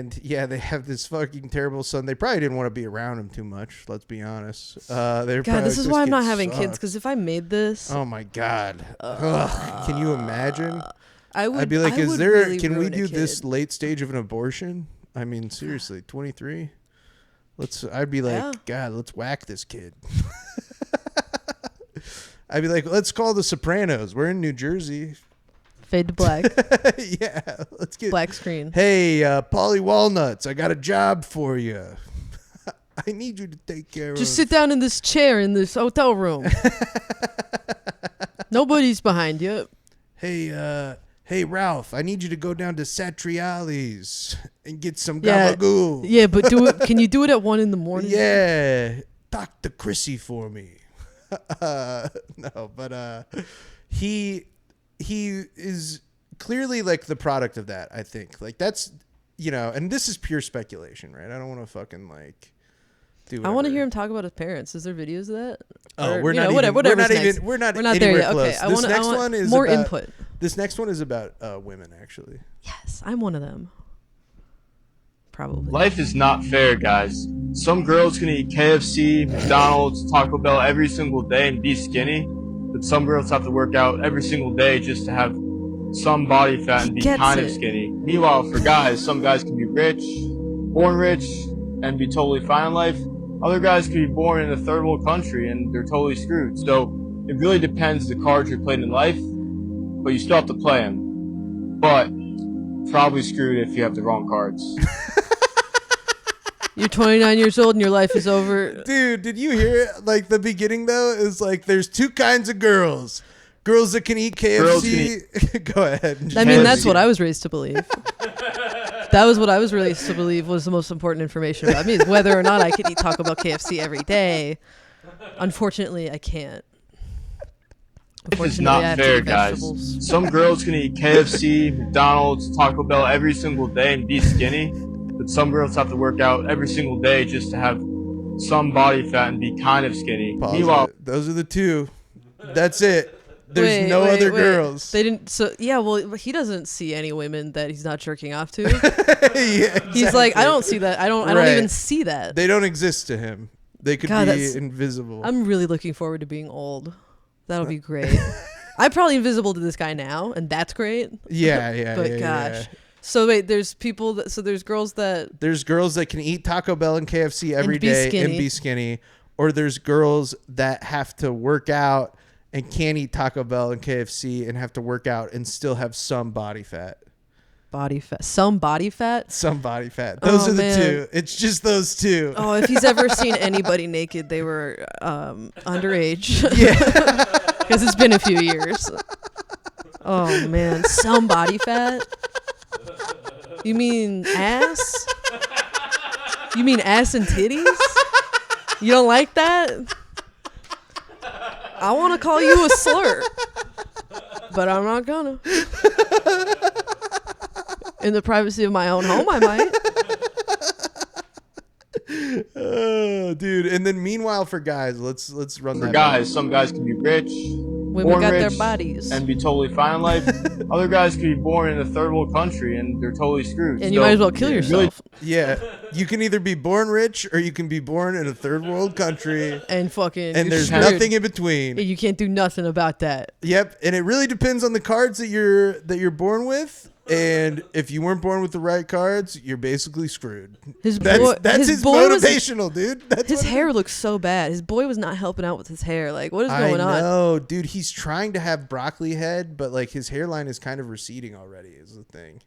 And yeah, they have this fucking terrible son. They probably didn't want to be around him too much. Let's be honest. God, this is why I'm not having kids. Because if I made this, oh my God, can you imagine? I'd be like, is there? Really can we ruin a do kid. this late stage of an abortion? I mean, seriously, 23. I'd be like, Yeah. God, let's whack this kid. I'd be like, let's call the Sopranos. We're in New Jersey. Fade to black. Yeah, let's get Black screen. Hey, Polly Walnuts, I got a job for you. I need you to take care of. Just sit down in this chair in this hotel room. Nobody's behind you. Hey, Ralph, I need you to go down to Satriali's and get some gabagool. Yeah, but do it. Can you do it at 1 a.m? Yeah, talk to Chrissy for me. No, but he is clearly like the product of that. I think like that's and this is pure speculation, right? I don't want to fucking like do. Whatever. I want to hear him talk about his parents. Is there videos of that? Oh, Or, we're not whatever. We're not there anywhere yet. close. Okay, I This want next one is more about, input. This next one is about women, actually. Yes, I'm one of them. Probably. Life is not fair, guys. Some girls can eat KFC, McDonald's, Taco Bell every single day and be skinny, but some girls have to work out every single day just to have some body fat and be kind of skinny. Meanwhile, for guys, some guys can be rich, born rich, and be totally fine in life. Other guys can be born in a third world country and they're totally screwed. So it really depends the cards you're playing in life, but you still have to play them. But probably screwed if you have the wrong cards. You're 29 years old and your life is over. Dude, did you hear it? Like the beginning though is like there's two kinds of girls. Girls that can eat KFC. Go ahead. I mean, that's what I was raised to believe. That was what I was raised to believe was the most important information about me, is whether or not I could eat Taco Bell, KFC every day. Unfortunately, I can't. It's not fair, guys. Some girls can eat KFC, McDonald's, Taco Bell every single day and be skinny, but some girls have to work out every single day just to have some body fat and be kind of skinny. Pause Meanwhile, it. Those are the two. That's it. There's no other girls. They didn't. So yeah, well, he doesn't see any women that he's not jerking off to. Yeah, exactly. He's like, I don't see that. I don't even see that. They don't exist to him. They could be invisible. I'm really looking forward to being old. That'll be great. I'm probably invisible to this guy now, and that's great. Yeah. But gosh. So wait, there's people that. So there's girls that. There's girls that can eat Taco Bell and KFC every day and be skinny, or there's girls that have to work out and can't eat Taco Bell and KFC and have to work out and still have some body fat. Body fat. Some body fat? Some body fat. Those are the two. It's just those two. Oh, if he's ever seen anybody naked, they were underage. Yeah. Because it's been a few years. Oh, man. Some body fat? You mean ass? You mean ass and titties? You don't like that? I want to call you a slur, but I'm not gonna. In the privacy of my own home, I might. Oh, dude. And then meanwhile for guys, let's run that. For guys, some guys can be rich, women got their bodies, and be totally fine in life. Other guys can be born in a third world country and they're totally screwed. And you might as well kill yourself. Yeah. You can either be born rich or you can be born in a third world country. And fucking. And there's nothing in between. And you can't do nothing about that. Yep. And it really depends on the cards that you're born with. And if you weren't born with the right cards, you're basically screwed. That's his motivational, dude. His hair looks so bad. His boy was not helping out with his hair. Like, what is going on? I know, dude. He's trying to have broccoli head, but like his hairline is kind of receding already. Is the thing.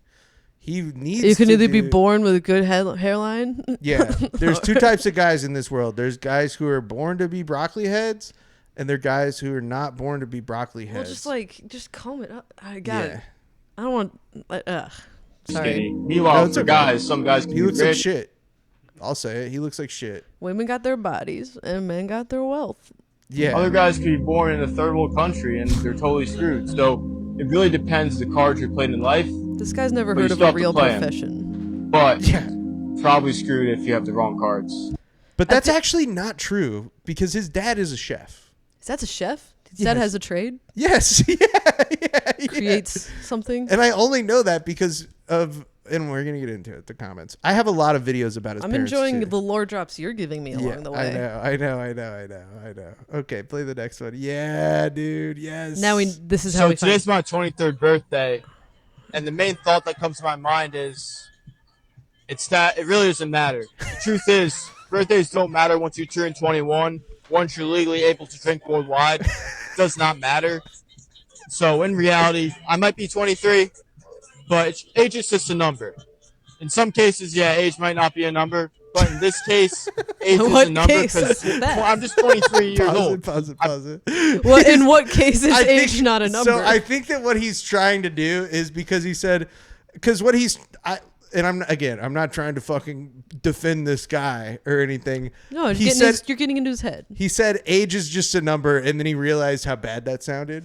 He needs. You can either be born with a good hairline. Yeah. There's two types of guys in this world. There's guys who are born to be broccoli heads, and there are guys who are not born to be broccoli heads. Well, just comb it up. I got it. I don't want. Sorry. Skinny. Meanwhile, for guys, some guys can be rich. He looks like shit. I'll say it. He looks like shit. Women got their bodies, and men got their wealth. Yeah. Other guys can be born in a third world country, and they're totally screwed. So it really depends the cards you're playing in life. This guy's never heard of a real profession. But probably screwed if you have the wrong cards. But that's actually not true because his dad is a chef. Is that a chef? His dad has a trade? Yes. Yeah. Creates something? And I only know that because of and we're gonna get into it. The comments. I have a lot of videos about his. I'm parents enjoying too. the lore drops you're giving me along the way. I know. Okay, play the next one. Yeah, dude. Yes. Now this is how we. Today's my 23rd birthday, and the main thought that comes to my mind is, it's that it really doesn't matter. The truth is, birthdays don't matter once you turn 21. Once you're legally able to drink worldwide, it does not matter. So in reality, I might be 23, but age is just a number. In some cases, yeah, age might not be a number, but in this case, age is a number because I'm just 23 years old. Pause it. Well, in what case is age not a number? So I think that what he's trying to do is because he said, I'm not trying to fucking defend this guy or anything. No, you're getting into his head. He said age is just a number, and then he realized how bad that sounded.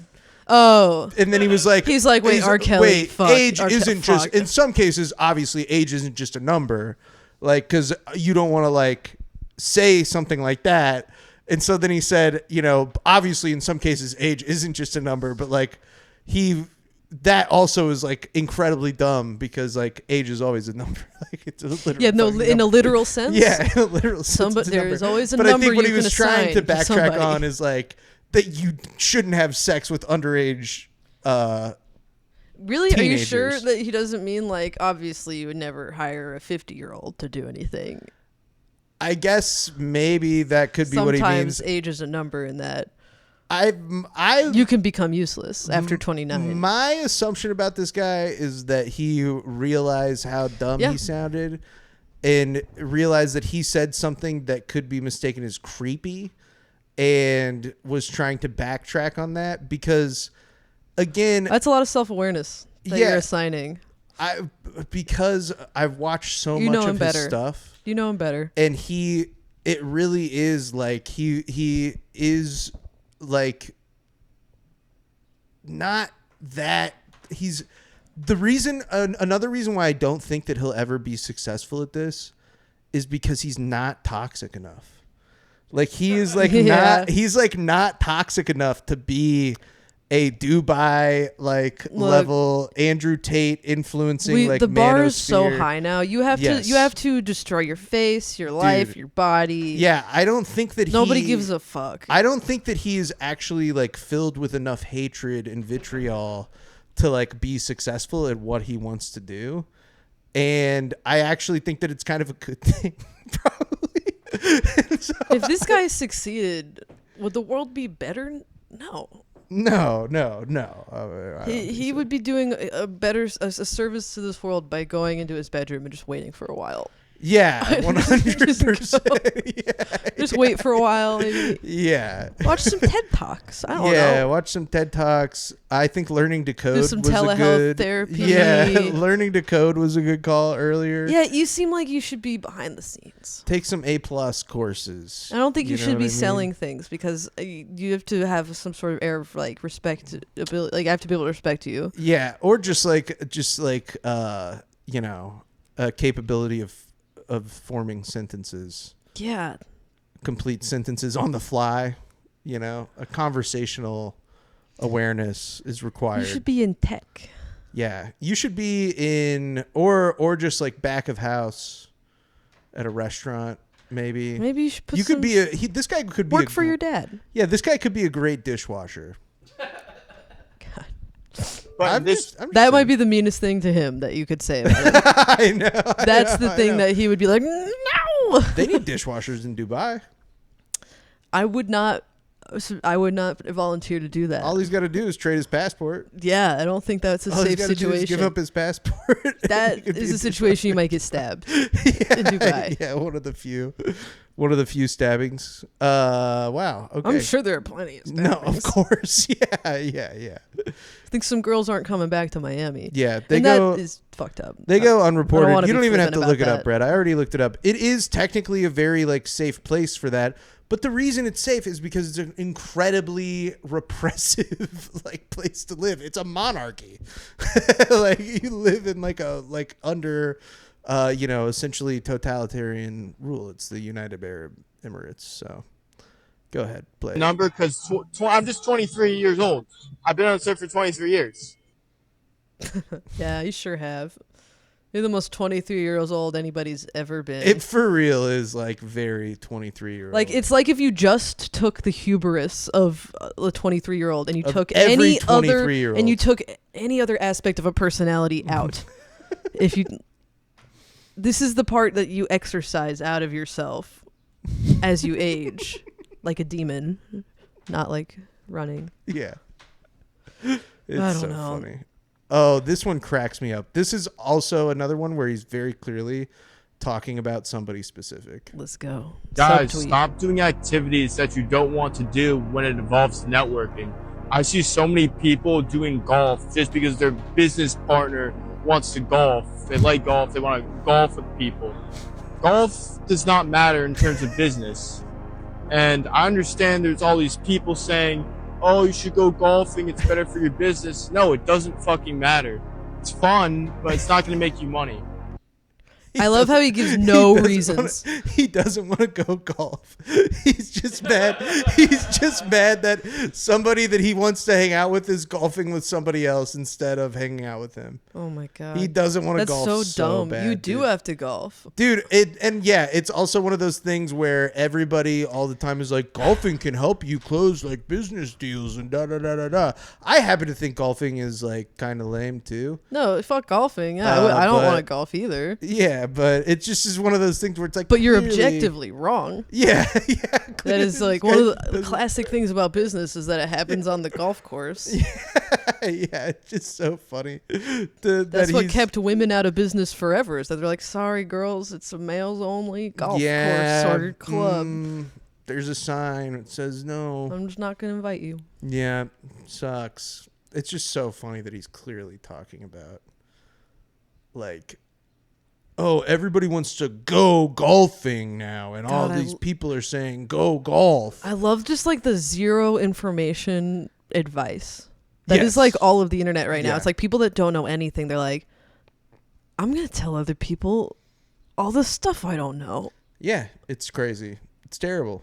Oh. And then he was like, wait, R. Kelly, fuck. Age isn't just, in some cases, obviously, age isn't just a number. Like, because you don't want to, like, say something like that. And so then he said, obviously, in some cases, age isn't just a number, but, like, that also is, like, incredibly dumb because, like, age is always a number. Like, it's a literal in a literal sense? Yeah, in a literal sense. But there is always a but number. I think what you he was trying to backtrack on is, like, that you shouldn't have sex with underage really? teenagers. Are you sure that he doesn't mean, like, obviously you would never hire a 50-year-old to do anything? I guess maybe that could be what he means. Sometimes age is a number in that you can become useless after 29. My assumption about this guy is that he realized how dumb he sounded and realized that he said something that could be mistaken as creepy and was trying to backtrack on that because, again... That's a lot of self-awareness that you're assigning. Because I've watched so much of his stuff. You know him better. And it really is like, he is like, not that he's... Another reason why I don't think that he'll ever be successful at this is because he's not toxic enough. Like he is like not toxic enough to be a Dubai level Andrew Tate influencing the bar is manosphere. so high now. You have to destroy your face, your life, your body. Yeah, I don't think that nobody gives a fuck. I don't think that he is actually like filled with enough hatred and vitriol to like be successful at what he wants to do. And I actually think that it's kind of a good thing, probably. So, if this guy succeeded, would the world be better? No. He would be doing a service to this world by going into his bedroom and just waiting for a while. Yeah, 100%. Just wait for a while. Maybe. Yeah. Watch some TED Talks. I don't know. Yeah, watch some TED Talks. I think learning to code was telehealth a good therapy. Yeah, learning to code was a good call earlier. Yeah, you seem like you should be behind the scenes. Take some A+ courses. I don't think you should be selling things because you have to have some sort of air of like respect, ability. Like I have to be able to respect you. Yeah, or just a capability of forming sentences. Yeah. Complete sentences on the fly. A conversational awareness is required. You should be in tech. Yeah. You should be in or just like back of house at a restaurant, maybe. Maybe you should put this guy could work for your dad. Yeah, this guy could be a great dishwasher. But that might be the meanest thing to him that you could say about him. I know. That's the thing that he would be like, no. They need dishwashers in Dubai. I would not volunteer to do that. All he's got to do is trade his passport. Yeah, I don't think that's a safe situation. Give up his passport. That is a situation you might get stabbed in Dubai. Yeah, one of the few stabbings. Wow. Okay. I'm sure there are plenty of stabbings. No, of course. Yeah. I think some girls aren't coming back to Miami. Yeah, that is fucked up. They go unreported. You don't even have to look it that. up, Brett. I already looked it up. It is technically a very safe place for that. But the reason it's safe is because it's an incredibly repressive place to live. It's a monarchy. You live in under essentially totalitarian rule. It's the United Arab Emirates. So go ahead, play it. Number because I'm just 23 years old. I've been on the server for 23 years. Yeah, you sure have. You're the most 23 years old anybody's ever been. It for real is like very 23-year-old. Like it's like if you just took the hubris of a 23-year-old and you Of took every any other 23-year-old. and you took any other aspect of a personality out. This is the part that you exercise out of yourself as you age, like a demon, not like running. Yeah. I It's don't so know. funny. Oh, this one cracks me up. This is also another one where he's very clearly talking about somebody specific. Let's go. Guys, Subtweet. stop doing activities that you don't want to do when it involves networking. I see so many people doing golf just because their business partner wants to golf. They like golf. They want to golf with people. Golf does not matter in terms of business. And I understand there's all these people saying, oh, you should go golfing. It's better for your business. No, it doesn't fucking matter. It's fun, but it's not going to make you money. I love how he gives no doesn't reasons. He doesn't want to go golf. He's just mad. He's just mad that somebody that he wants to hang out with is golfing with somebody else instead of hanging out with him. Oh my god. He doesn't want to That's golf so dumb. bad, You do dude. have to golf. Dude, it's also one of those things where everybody all the time is like, golfing can help you close like business deals and da da da da da. I happen to think golfing is like kind of lame too. No, fuck golfing. Yeah, I don't but- want to golf either. Yeah, but it just is one of those things where it's like, But you're clearly- objectively wrong. Yeah, yeah. That is clearly like one of this the guy doesn't- classic things about business is that it happens on the golf course. Yeah, it's just so funny. That's what kept women out of business forever. Is that they're like, sorry, girls, it's a males only golf course or club. There's a sign that says no. I'm just not gonna invite you. Yeah, sucks. It's just so funny that he's clearly talking about, like, oh, everybody wants to go golfing now, and all God, these people are saying go golf. I love just like the zero information advice. That Yes. is like all of the internet right now. Yeah. It's like people that don't know anything. They're like, I'm gonna tell other people all the stuff I don't know. Yeah, it's crazy. It's terrible.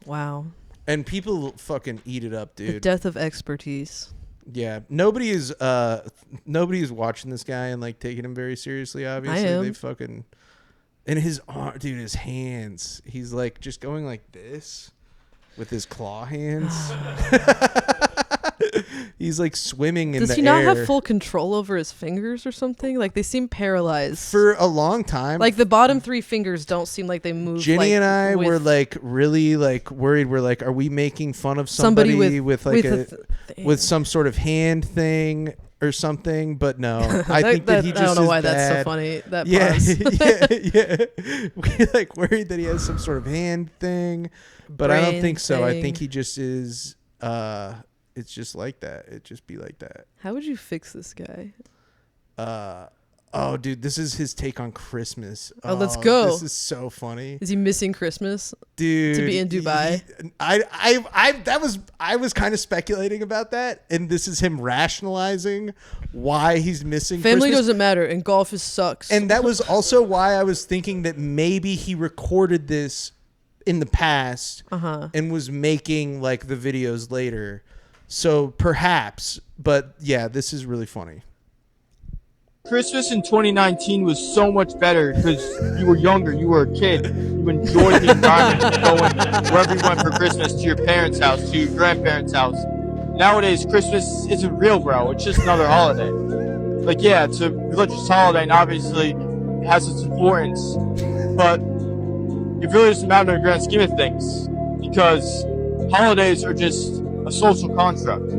Wow. And people fucking eat it up, The dude. death of expertise. Yeah, nobody is watching this guy and like taking him very seriously. Obviously, I am. they fucking and his arm, dude, his hands. He's like just going like this with his claw hands. He's like swimming in Does the he not air have full control over his fingers or something? Like they seem paralyzed. for a long time. Like the bottom three fingers don't seem like they move. Ginny like, and I with were like really like worried. We're like, are we making fun of somebody with like with some sort of hand thing or something? But no, I think that he just I don't know is why that's so bad. funny. That Yeah, pause. yeah. We're like worried that he has some sort of hand thing, but I don't Brain think so. I thing. think he just is. It's just like that. It just be like that. How would you fix this guy? Oh, dude, this is his take on Christmas. Oh, let's go. This is so funny, Is he missing Christmas? dude. To be in Dubai? I was kind of speculating about that, and this is him rationalizing why he's missing Family Christmas. doesn't matter, and golf is sucks. And that was also why I was thinking that maybe he recorded this in the past and was making like the videos later. So perhaps, but yeah, this is really funny. Christmas in 2019 was so much better because you were younger, you were a kid, you enjoyed the environment of going wherever you went for Christmas, to your parents' house, to your grandparents' house. Nowadays, Christmas isn't real, bro. It's just another holiday. Like, yeah, it's a religious holiday, and obviously it has its importance, but it really doesn't matter in the grand scheme of things because holidays are just a social construct.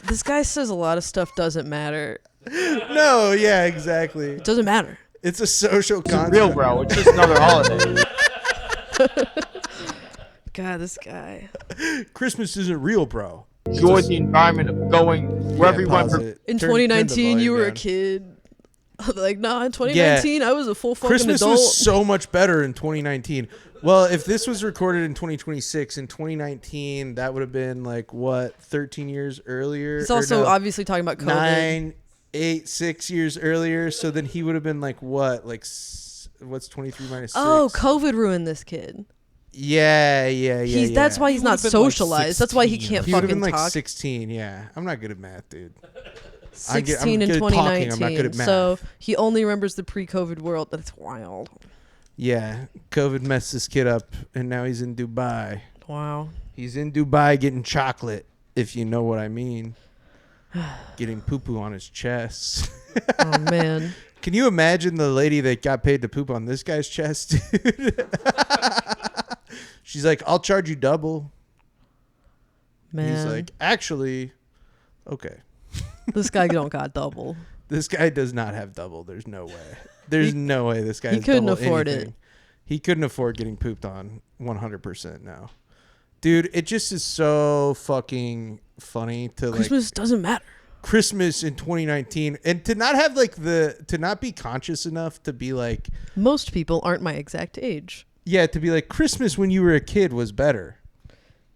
This guy says a lot of stuff doesn't matter. No, yeah, exactly. It doesn't matter. It's a social It's construct. real, bro. It's just another holiday. God, this guy. Christmas isn't real, bro. Enjoy the environment of going wherever you went pause for. it. In Turn the 2019, you volume were a down. kid. Like, nah, in 2019, I was a full fucking Christmas adult. was so much better in 2019. Well, if this was recorded in 2026, in 2019, that would have been like what, 13 years earlier? He's Or also no, obviously talking about COVID. 6 years earlier. So then he would have been like what, like what's 23 minus 6? Oh, COVID ruined this kid. Yeah. That's why he's He not would've been, like, socialized. That's why he 16. can't He would have fucking been like talk. 16. Yeah, I'm not good at math, dude. 16 in good at talking, 2019. I'm not good at math. So he only remembers the pre-COVID world. That's wild. Yeah, COVID messed this kid up, and now he's in Dubai. Wow. He's in Dubai getting chocolate, if you know what I mean. Getting poo-poo on his chest. Oh, man. Can you imagine the lady that got paid to poop on this guy's chest, dude? She's like, I'll charge you double. Man. He's like, actually, okay. This guy don't got double. This guy does not have double. There's no way. There's no way this guy he has couldn't double afford anything. it. He couldn't afford getting pooped on 100% now. Dude, it just is so fucking funny to Christmas doesn't matter. Christmas in 2019 and to not have to not be conscious enough to be like, most people aren't my exact age. yeah, to be like, Christmas when you were a kid was better.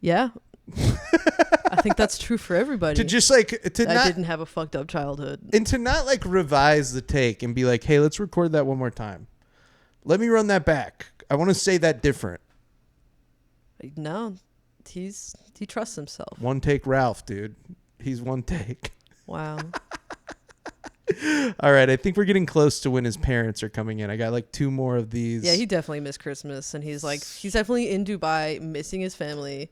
Yeah. I think that's true for everybody. To just like to I not didn't have a fucked up childhood. and to not like revise the take and be like, hey, let's record that one more time. Let me run that back. I want to say that different. No, he trusts himself. One take Ralph, dude. He's one take. Wow. All right, I think we're getting close to when his parents are coming in. I got like 2 more of these. Yeah, he definitely missed Christmas, and he's definitely in Dubai, missing his family.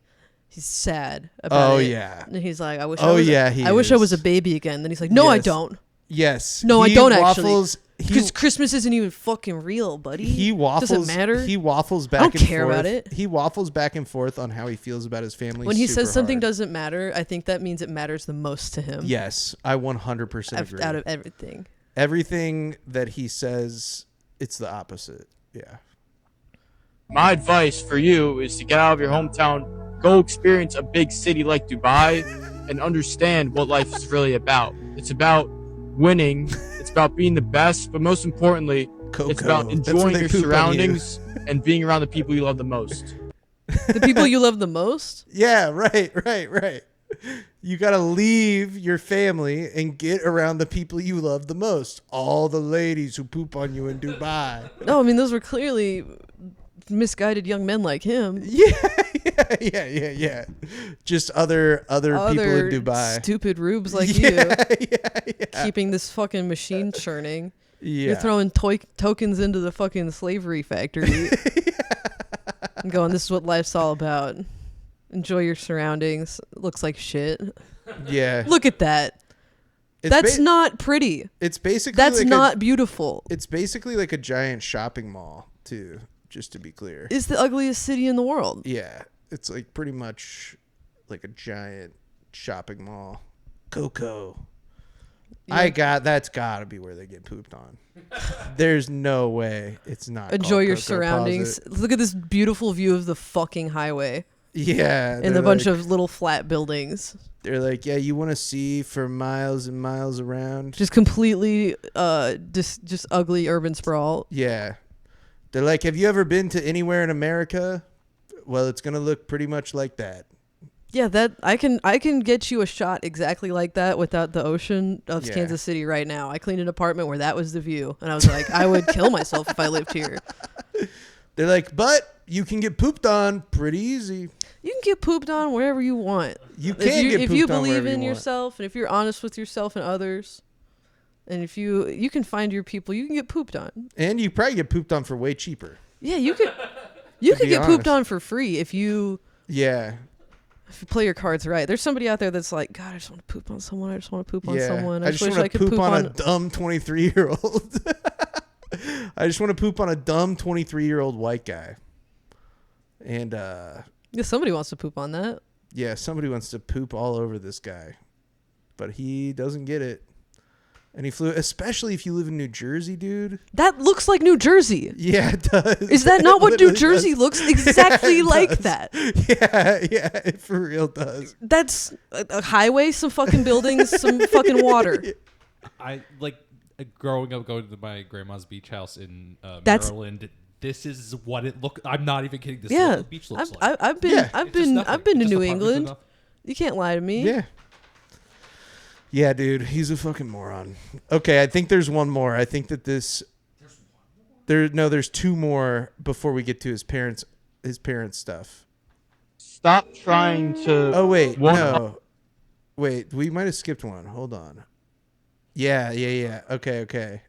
He's sad about it. Oh yeah. And he's like, I wish Oh I was yeah, he I wish I is. was a baby again. Then he's like, no, I Yes. don't. Yes. No, He I don't waffles, actually. Because Christmas isn't even fucking real, buddy. He waffles. Doesn't matter. He waffles back I don't and care forth. about it. He waffles back and forth on how he feels about his family. When he says super something hard. doesn't matter, I think that means it matters the most to him. Yes, I 100% agree. Out of everything. Everything that he says, it's the opposite. Yeah. My advice for you is to get out of your hometown, go experience a big city like Dubai, and understand what life is really about. It's about winning, it's about being the best, but most importantly, Coco. it's about That's where enjoying they your poop on you. surroundings and being around the people you love the most. The people you love the most? Yeah, right. You got to leave your family and get around the people you love the most. All the ladies who poop on you in Dubai. No, I mean, those were clearly misguided young men like him. Yeah. Just other people in Dubai. Stupid rubes like Yeah. you. Keeping this fucking machine churning. Yeah. You're throwing tokens into the fucking slavery factory. And going, this is what life's all about. Enjoy your surroundings. Looks like shit. Yeah. Look at that. That's not pretty. It's basically That's like not beautiful. It's basically like a giant shopping mall, too, just to be clear. It's the ugliest city in the world. Yeah. It's like pretty much like a giant shopping mall. Coco. Yeah. That's gotta be where they get pooped on. There's no way it's not. Enjoy your Coco. surroundings. Pause it. Look at this beautiful view of the fucking highway. Yeah. And a bunch of little flat buildings. They're like, yeah, you want to see for miles and miles around. Just completely just ugly urban sprawl. Yeah. They're like, have you ever been to anywhere in America? Well, it's going to look pretty much like that. Yeah, that I can get you a shot exactly like that without the ocean of Yeah. Kansas City right now. I cleaned an apartment where that was the view, and I was like, I would kill myself if I lived here. They're like, but you can get pooped on pretty easy. You can get pooped on wherever you want. You can get if pooped you on believe wherever in you want. yourself, and if you're honest with yourself and others, and if you can find your people, you can get pooped on. And you probably get pooped on for way cheaper. Yeah, you could get be pooped honest. on for free if you Yeah. play your cards right. There's somebody out there that's like, God, I just want to poop on someone. I just want to poop on Yeah. someone. I just wish want I to could poop on a dumb 23-year-old. I just want to poop on a dumb 23-year-old white guy. And Yeah, somebody wants to poop on that. yeah, somebody wants to poop all over this guy. But he doesn't get it. And he flew, especially if you live in New Jersey, dude. That looks like New Jersey. Yeah, it does. Is that not what New literally Jersey does. looks exactly It like does. that? Yeah, it for real does. That's a highway, some fucking buildings, some fucking water. I like growing up going to my grandma's beach house in That's- Maryland. This is what it look. I'm not even kidding. This is Yeah, what the beach looks like. I've been Yeah. I've It's just been nothing. I've been to Just New apartments and England. nothing. You can't lie to me. Yeah. Yeah, dude, he's a fucking moron. Okay, I think there's one more. I think that this there's 2 more before we get to his parents stuff. Stop trying to. Oh wait, one no. Wait, we might have skipped one. Hold on. Yeah. Okay.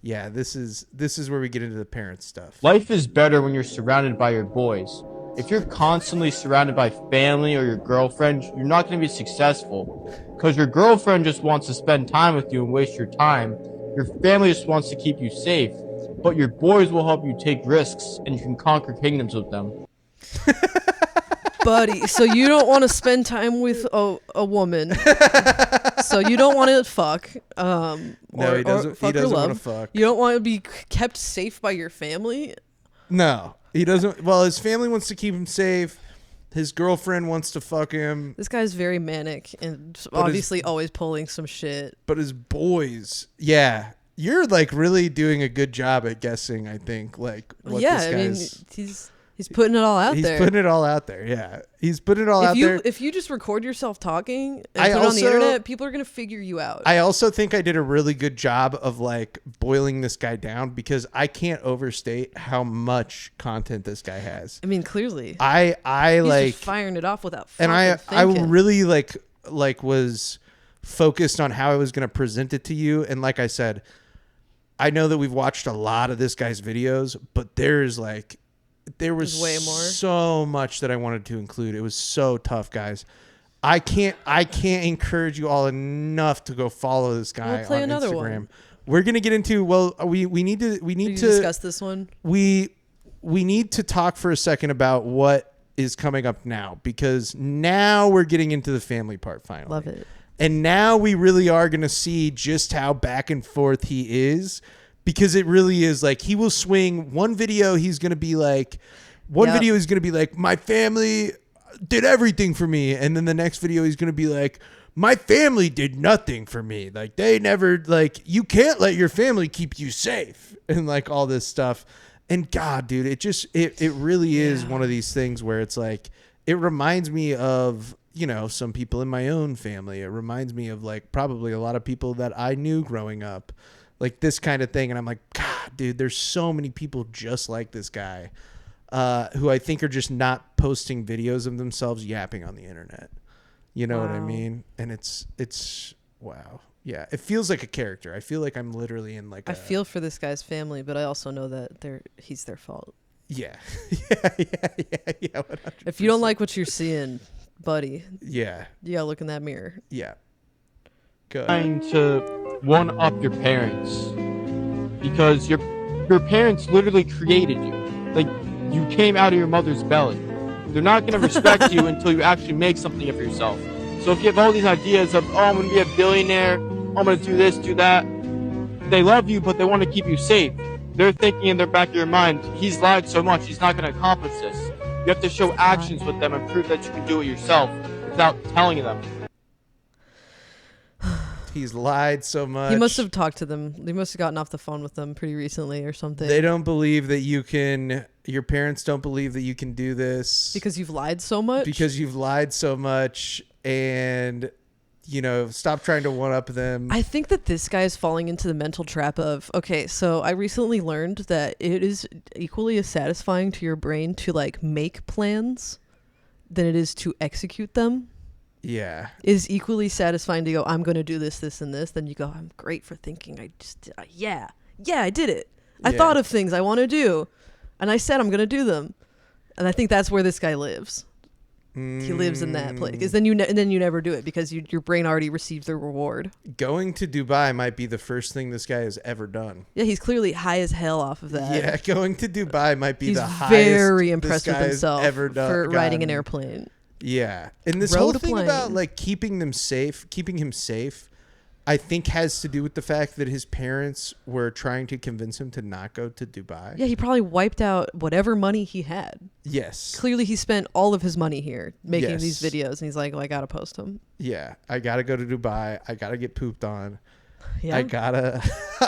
Yeah, this is where we get into the parent stuff. Life is better when you're surrounded by your boys. If you're constantly surrounded by family or your girlfriend, you're not going to be successful. Because your girlfriend just wants to spend time with you and waste your time. Your family just wants to keep you safe. But your boys will help you take risks, and you can conquer kingdoms with them. Buddy, so you don't want to spend time with a woman. So you don't want to fuck. No, he doesn't. He doesn't want to fuck. You don't want to be kept safe by your family. No, he doesn't. Well, his family wants to keep him safe. His girlfriend wants to fuck him. This guy's very manic and obviously always pulling some shit. But his boys, yeah, you're like really doing a good job at guessing. I think like what this guy's. He's putting it all out there. He's putting it all out there. Yeah, he's putting it all out there. If you just record yourself talking and put it on the internet, people are gonna figure you out. I also think I did a really good job of like boiling this guy down because I can't overstate how much content this guy has. I mean, clearly, I he's like just firing it off without. And I thinking. really like was focused on how I was gonna present it to you. And like I said, I know that we've watched a lot of this guy's videos, but there was way more. So much that I wanted to include. It was so tough, guys. I can't encourage you all enough to go follow this guy we'll play on another Instagram. One. We're gonna get into we need to discuss this one. We need to talk for a second about what is coming up now because now we're getting into the family part finally. Love it. And now we really are gonna see just how back and forth he is. Because it really is like he will swing one video. He's going to be like, video he's going to be like, my family did everything for me. And then the next video, he's going to be like, my family did nothing for me. Like they never you can't let your family keep you safe and like all this stuff. And God, dude, it really is one of these things where it's like, it reminds me of, some people in my own family. It reminds me of like probably a lot of people that I knew growing up. Like this kind of thing. And I'm like, God, dude, there's so many people just like this guy who I think are just not posting videos of themselves yapping on the internet. You know what I mean? And it's wow. Yeah. It feels like a character. I feel like I'm literally in like I feel for this guy's family, but I also know that he's their fault. Yeah. Yeah. 100%. If you don't like what you're seeing, buddy. Yeah. You gotta look in that mirror. Yeah. Good. Trying to one up your parents because your parents literally created you. Like you came out of your mother's belly. They're not going to respect you until you actually make something of yourself. So if you have all these ideas of, I'm going to be a billionaire, I'm going to do this, do that, they love you, but they want to keep you safe. They're thinking in their back of your mind, he's lied so much, he's not going to accomplish this. You have to show actions with them and prove that you can do it yourself without telling them. He's lied so much. He must have talked to them. He must have gotten off the phone with them pretty recently or something. They don't believe that you can. Your parents don't believe that you can do this. Because you've lied so much? Because you've lied so much and, stop trying to one-up them. I think that this guy is falling into the mental trap of, okay, so I recently learned that it is equally as satisfying to your brain to, make plans than it is to execute them. Yeah. Is equally satisfying to go, I'm going to do this, this, and this. Then you go, I'm great for thinking. I did it. I thought of things I want to do. And I said I'm going to do them. And I think that's where this guy lives. He lives in that place. Because then you never do it because your brain already received the reward. Going to Dubai might be the first thing this guy has ever done. Yeah, he's clearly high as hell off of that. Yeah, going to Dubai might be the highest. He's very impressed with himself ever done, for riding an airplane. Yeah. And this whole thing about keeping him safe, I think has to do with the fact that his parents were trying to convince him to not go to Dubai. Yeah, he probably wiped out whatever money he had. Yes. Clearly he spent all of his money here making these videos and he's like, I gotta post them. Yeah. I gotta go to Dubai. I gotta get pooped on. Yeah. I gotta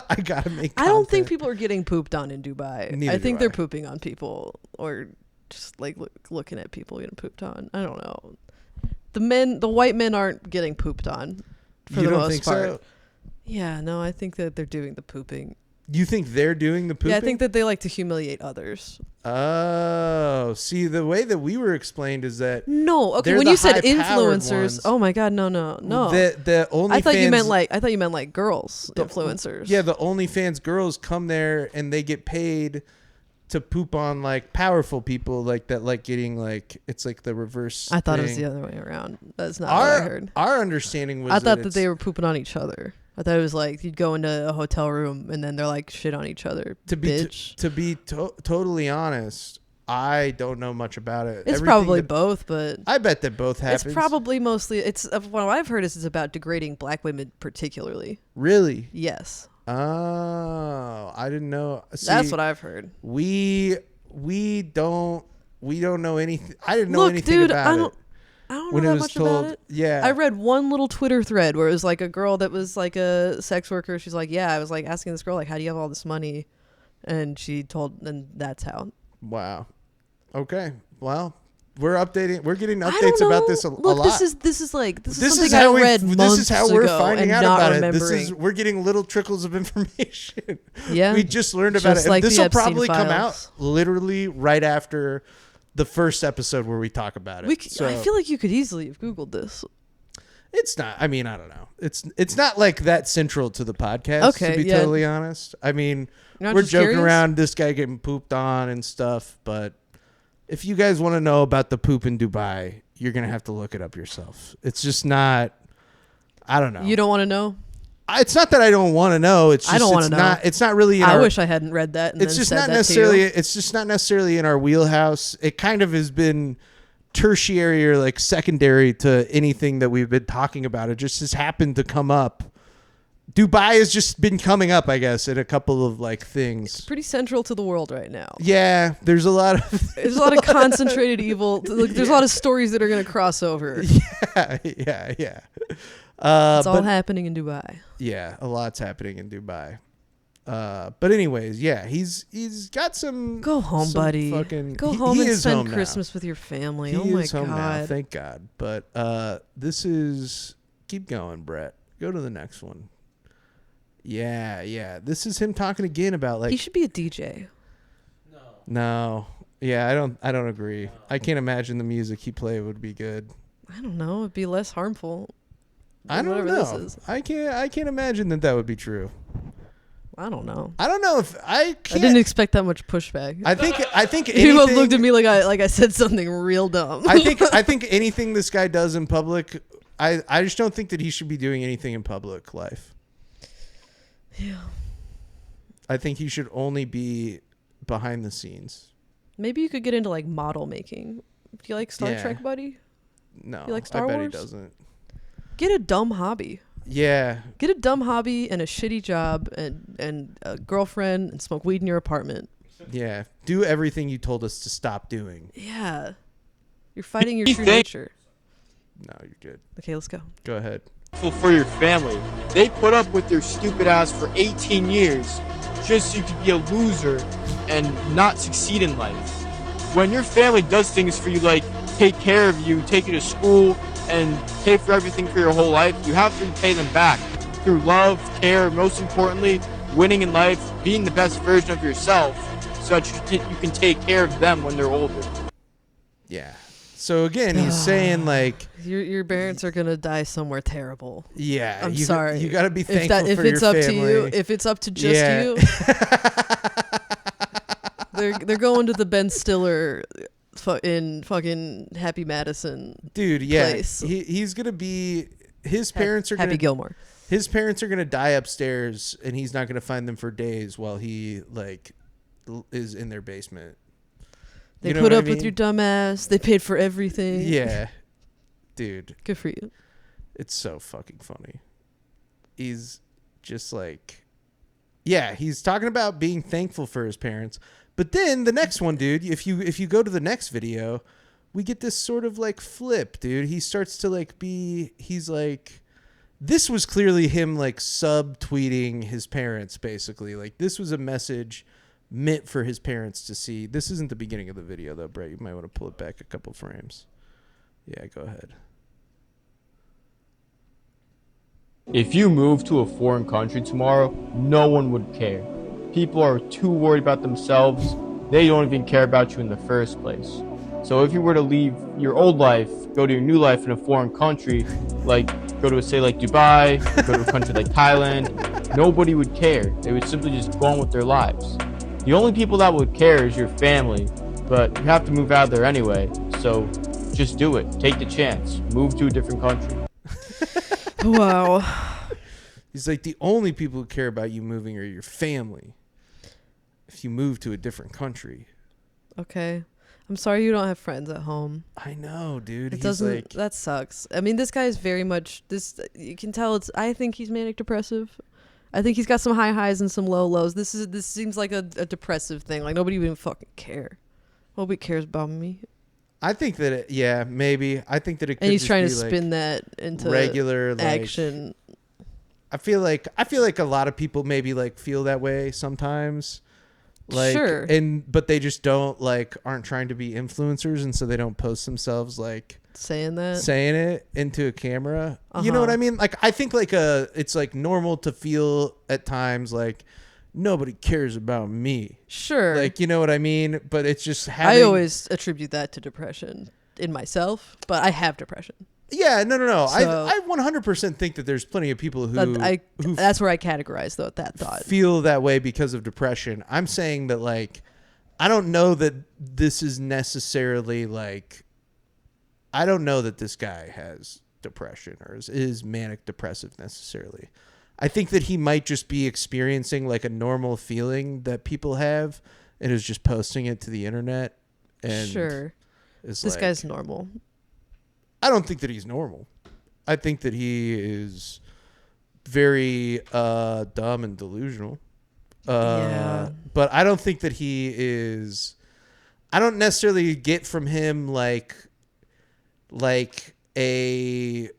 make content. I don't think people are getting pooped on in Dubai. Neither I think do they're pooping on people or just looking at people getting pooped on. I don't know. The white men aren't getting pooped on for the most part. So? Yeah, no, I think that they're doing the pooping. You think they're doing the pooping? Yeah, I think that they like to humiliate others. Oh, see, the way that we were explained is that No, okay. they're When the you said high-powered influencers, ones. oh my god, no. the only I thought you meant like girls influencers. Yeah, the OnlyFans girls come there and they get paid to poop on like powerful people like that, like getting like it's like the reverse. I thought it was thing. the other way around. That's not what I heard. Our understanding was I thought that it's- they were pooping on each other. I thought it was like you'd go into a hotel room and then they're like shit on each other. to be bitch. to be totally honest. I don't know much about it. It's Everything probably that- both, but I bet that both happens. it's probably mostly. It's what I've heard is it's about degrading black women particularly. Really. Yes, Oh, I didn't know. See, that's what I've heard. we don't know anything. I didn't know Look, anything dude, about it. I don't When know it that was much told, about it. yeah, I read one little Twitter thread where it was like a girl that was like a sex worker. She's like, yeah, I was like asking this girl like, how do you have all this money? And she told, and that's how. Wow. Okay. Well, we're updating. We're getting I updates don't about know. this a Look, lot. this is something is I how we. read This months is how we're ago finding and out not about remembering. it. We're getting little trickles of information. Yeah, we just learned about Just it. like And this the will Epstein probably come out files. literally right after the first episode where we talk about it. So I feel like you could easily have Googled this. it's not. I mean, I don't know. It's not like that central to the podcast. Okay, to be yeah. totally honest. I mean, You're not we're just joking curious? around. This guy getting pooped on and stuff, but if you guys want to know about the poop in Dubai, you're gonna have to look it up yourself. It's just not. I don't know. You don't want to know? It's not that I don't want to know. It's just I don't wanna know. It's not really. In I our, wish I hadn't read that. And It's then just said not that to necessarily. you. It's just not necessarily in our wheelhouse. It kind of has been tertiary or like secondary to anything that we've been talking about. It just has happened to come up. Dubai has just been coming up, I guess, in a couple of like things. Pretty central to the world right now. Yeah, there's a lot of There's a lot of concentrated evil. Look, there's a lot of stories that are going to cross over. yeah. It's all But happening in Dubai. yeah, a lot's happening in Dubai. But anyways, yeah, he's got some. Go home, some buddy. Fucking, Go he- home he and is spend home now. Christmas with your family. He Oh my is home now, god. thank God. But this is keep going, Brett. Go to the next one. Yeah. This is him talking again about like He should be a DJ. no. Yeah, I don't agree. I can't imagine the music he played would be good. I don't know. It'd be less harmful. I than don't whatever know. This is. I can't imagine that would be true. I don't know. I don't know if I I can't. didn't expect that much pushback. I think People anything, looked at me like I said something real dumb. I think anything this guy does in public, I just don't think that he should be doing anything in public life. Yeah. I think he should only be behind the scenes. Maybe you could get into like model making. Do you like Star Yeah. Trek, buddy? No, You like Star I bet Wars? he doesn't. Get a dumb hobby. Yeah, Get a dumb hobby and a shitty job and a girlfriend and smoke weed in your apartment. yeah. Do everything you told us to stop doing. Yeah. You're fighting your You true think- nature. No, you're good. Okay, let's go. Go ahead. For your family. They put up with your stupid ass for 18 years just so you could be a loser and not succeed in life. When your family does things for you like take care of you, take you to school, and pay for everything for your whole life, you have to repay them back through love, care, most importantly, winning in life, being the best version of yourself so that you can take care of them when they're older. Yeah. So again, he's saying like, Your parents are gonna die somewhere terrible. yeah, I'm you, sorry. You got to be If thankful if for it's your up family. to you, if it's up to just Yeah. you, they're going to the Ben Stiller in fucking Happy Madison. Dude, yeah, place. he's gonna be. His parents are Happy gonna. Gilmore. His parents are gonna die upstairs, and he's not gonna find them for days while he like is in their basement. They You know put what I up with mean? your dumb ass. They paid for everything. Yeah, dude, Good for you. it's so fucking funny. He's just like, yeah, he's talking about being thankful for his parents, but then the next one, dude, if you go to the next video, we get this sort of like flip, dude. He starts to like he's like, this was clearly him like subtweeting his parents, basically. Like this was a message meant for his parents to see. This isn't the beginning of the video though, Brett. You might want to pull it back a couple frames. Yeah, go ahead. If you move to a foreign country tomorrow, no one would care. People are too worried about themselves, they don't even care about you in the first place. So if you were to leave your old life, go to your new life in a foreign country, like go to say like Dubai, or go to a country like Thailand, nobody would care. They would simply just go on with their lives. The only people that would care is your family, but you have to move out of there anyway. So just do it. Take the chance. Move to a different country. Wow. He's like, the only people who care about you moving are your family. If you move to a different country. Okay. I'm sorry you don't have friends at home. I know, dude. It He's doesn't. like, That sucks. I mean, this guy is very much this. You can tell it's. I think he's manic depressive. I think he's got some high highs and some low lows. This seems like a depressive thing. Like nobody even fucking care. Nobody cares about me. I think that maybe. I think that it could And he's just trying to be spin that into regular action. I feel like a lot of people maybe like feel that way sometimes. Like, sure. But they just aren't trying to be influencers, and so they don't post themselves like saying it into a camera. You know what I mean? Like, I think it's like normal to feel at times like nobody cares about me. Sure. Like, you know what I mean? But it's just I always attribute that to depression in myself, but I have depression. Yeah, no. So, I 100% think that there's plenty of people who that's where I categorize that thought. Feel that way because of depression. I'm saying that like I don't know that this is necessarily like I don't know that this guy has depression or is manic depressive necessarily. I think that he might just be experiencing like a normal feeling that people have and is just posting it to the internet. And sure, this guy's normal. I don't think that he's normal. I think that he is very dumb and delusional. Yeah. But I don't think that he is. I don't necessarily get from him like a.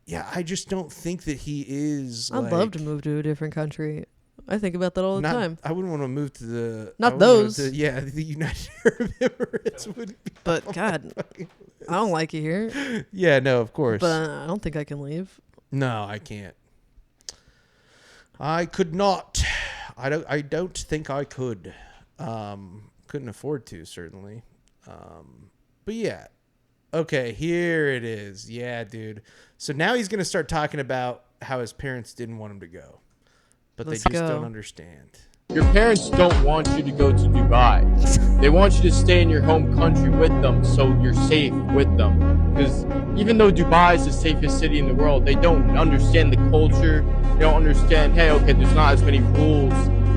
Yeah, I just don't think that he is. I'd love to move to a different country. I think about that all the time. I wouldn't want to move to the. Not those. The United Arab Emirates wouldn't be. But God, I don't like it here. Yeah, no, of course. But I don't think I can leave. No, I can't. I could not. I don't think I could. Couldn't afford to, certainly. But yeah. Okay, here it is. Yeah, dude. So now he's going to start talking about how his parents didn't want him to go. But they just don't understand. Your parents don't want you to go to Dubai. They want you to stay in your home country with them so you're safe with them. Because even though Dubai is the safest city in the world, they don't understand the culture. They don't understand, hey, okay, there's not as many rules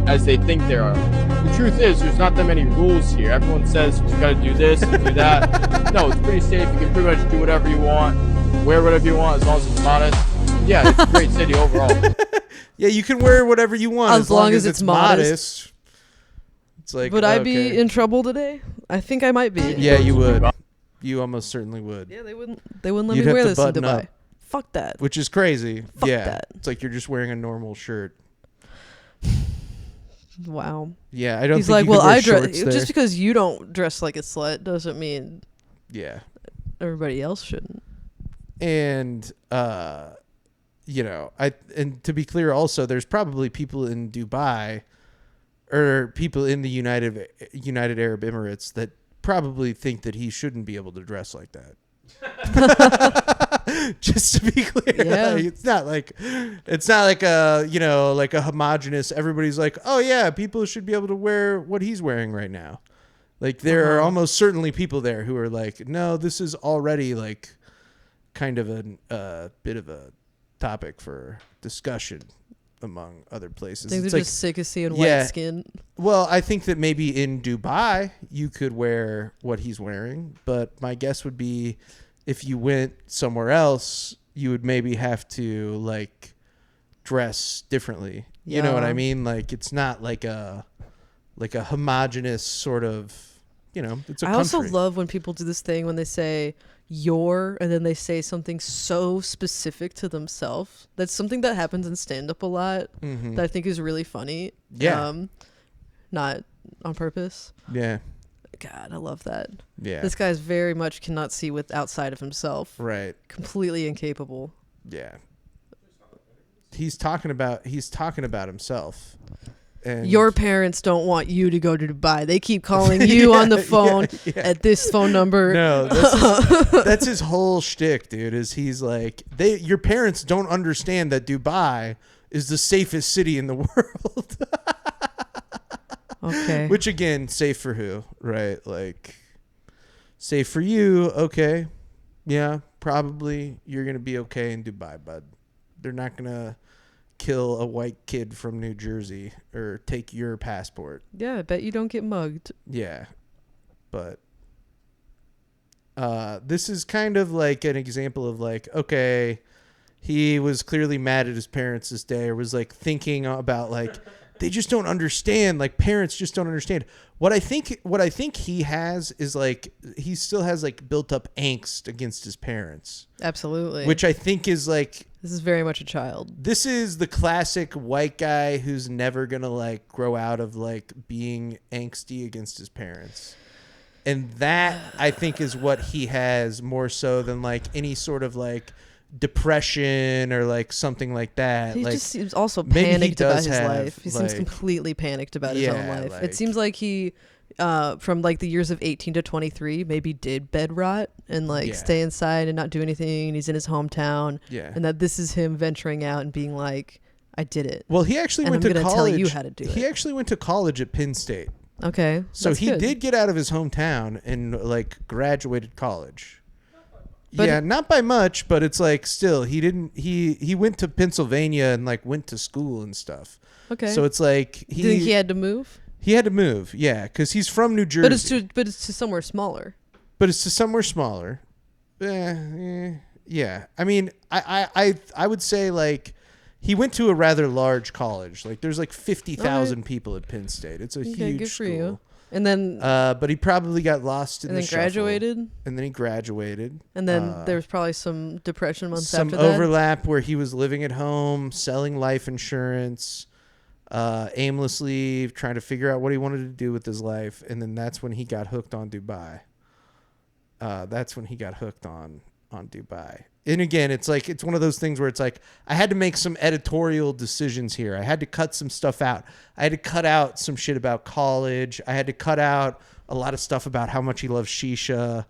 as they think there are. The truth is, there's not that many rules here. Everyone says you gotta do this, do that. No, it's pretty safe. You can pretty much do whatever you want, wear whatever you want as long as it's modest. Yeah, it's a great city overall. Yeah, you can wear whatever you want as long as it's modest. It's like, would I be in trouble today? I think I might be. Yeah, you would. You almost certainly would. Yeah, they wouldn't let You'd me have wear to this in button Dubai. up. Fuck that. Which is crazy. Fuck yeah, that. it's like you're just wearing a normal shirt. Wow. Yeah, I don't. He's think like, you well, could wear I dress shorts there. just because you don't dress like a slut doesn't mean Yeah. everybody else shouldn't. And and to be clear, also, there's probably people in Dubai or people in the United Arab Emirates that probably think that he shouldn't be able to dress like that. Just to be clear, Yeah. like, it's not like a homogenous. Everybody's like, oh yeah, people should be able to wear what he's wearing right now. Like there are almost certainly people there who are like, no, this is already like kind of a bit of a topic for discussion among other places. I think It's they're like, just sick of seeing white skin. well, I think that maybe in Dubai you could wear what he's wearing, but my guess would be if you went somewhere else, you would maybe have to like dress differently. You know what I mean? Like it's not like a homogenous sort of, it's a country. I also love when people do this thing when they say your and then they say something so specific to themselves. That's something that happens in stand-up a lot that I think is really funny. Yeah. Not on purpose. Yeah. God, I love that. Yeah. This guy's very much cannot see with outside of himself. Right. Completely incapable. Yeah. He's talking about himself. And your parents don't want you to go to Dubai. They keep calling you on the phone at this phone number. No, that's his whole shtick, dude. Is he's like, your parents don't understand that Dubai is the safest city in the world. Okay. Which again, safe for who, right? Like, safe for you. Okay, yeah, probably you're gonna be okay in Dubai, bud. They're not gonna kill a white kid from New Jersey or take your passport. Yeah, I bet you don't get mugged. Yeah. But this is kind of like an example of like, okay, he was clearly mad at his parents this day, or was like thinking about like, they just don't understand. Like, parents just don't understand. What I think he has is like, he still has like built up angst against his parents. Absolutely. Which I think is like, this is very much a child. this is the classic white guy who's never gonna like grow out of like being angsty against his parents. And that, I think, is what he has more so than like any sort of like depression or like something like that. He like, just seems also maybe he panicked about does his have, life. He seems like- completely panicked about his own Yeah, life. like- It seems like he, from like the years of 18 to 23, maybe did bed rot and like Yeah. stay inside and not do anything. And he's in his hometown. Yeah. And that this is him venturing out and being like, I did it. Well, he actually And went I'm to gonna college. tell you how to do He it. actually went to college at Penn State. Okay. So that's he good. did get out of his hometown and like graduated college. But yeah, not by much, but it's like still he went to Pennsylvania and like went to school and stuff. Okay. So it's like Do you think he had to move? he had to move, yeah, because he's from New Jersey. But it's to somewhere smaller. But it's to somewhere smaller. Yeah. I mean, I would say like he went to a rather large college. Like there's like 50,000 people at Penn State. It's a huge good for school. you. And then But he probably got lost in and the then shuffle. graduated. And then he graduated. And then there was probably some depression months Some after that. overlap where he was living at home, selling life insurance, aimlessly trying to figure out what he wanted to do with his life, and then that's when he got hooked on Dubai. That's when he got hooked on Dubai. And again, it's like it's one of those things where it's like I had to make some editorial decisions here. I had to cut some stuff out. I had to cut out some shit about college. I had to cut out a lot of stuff about how much he loves shisha.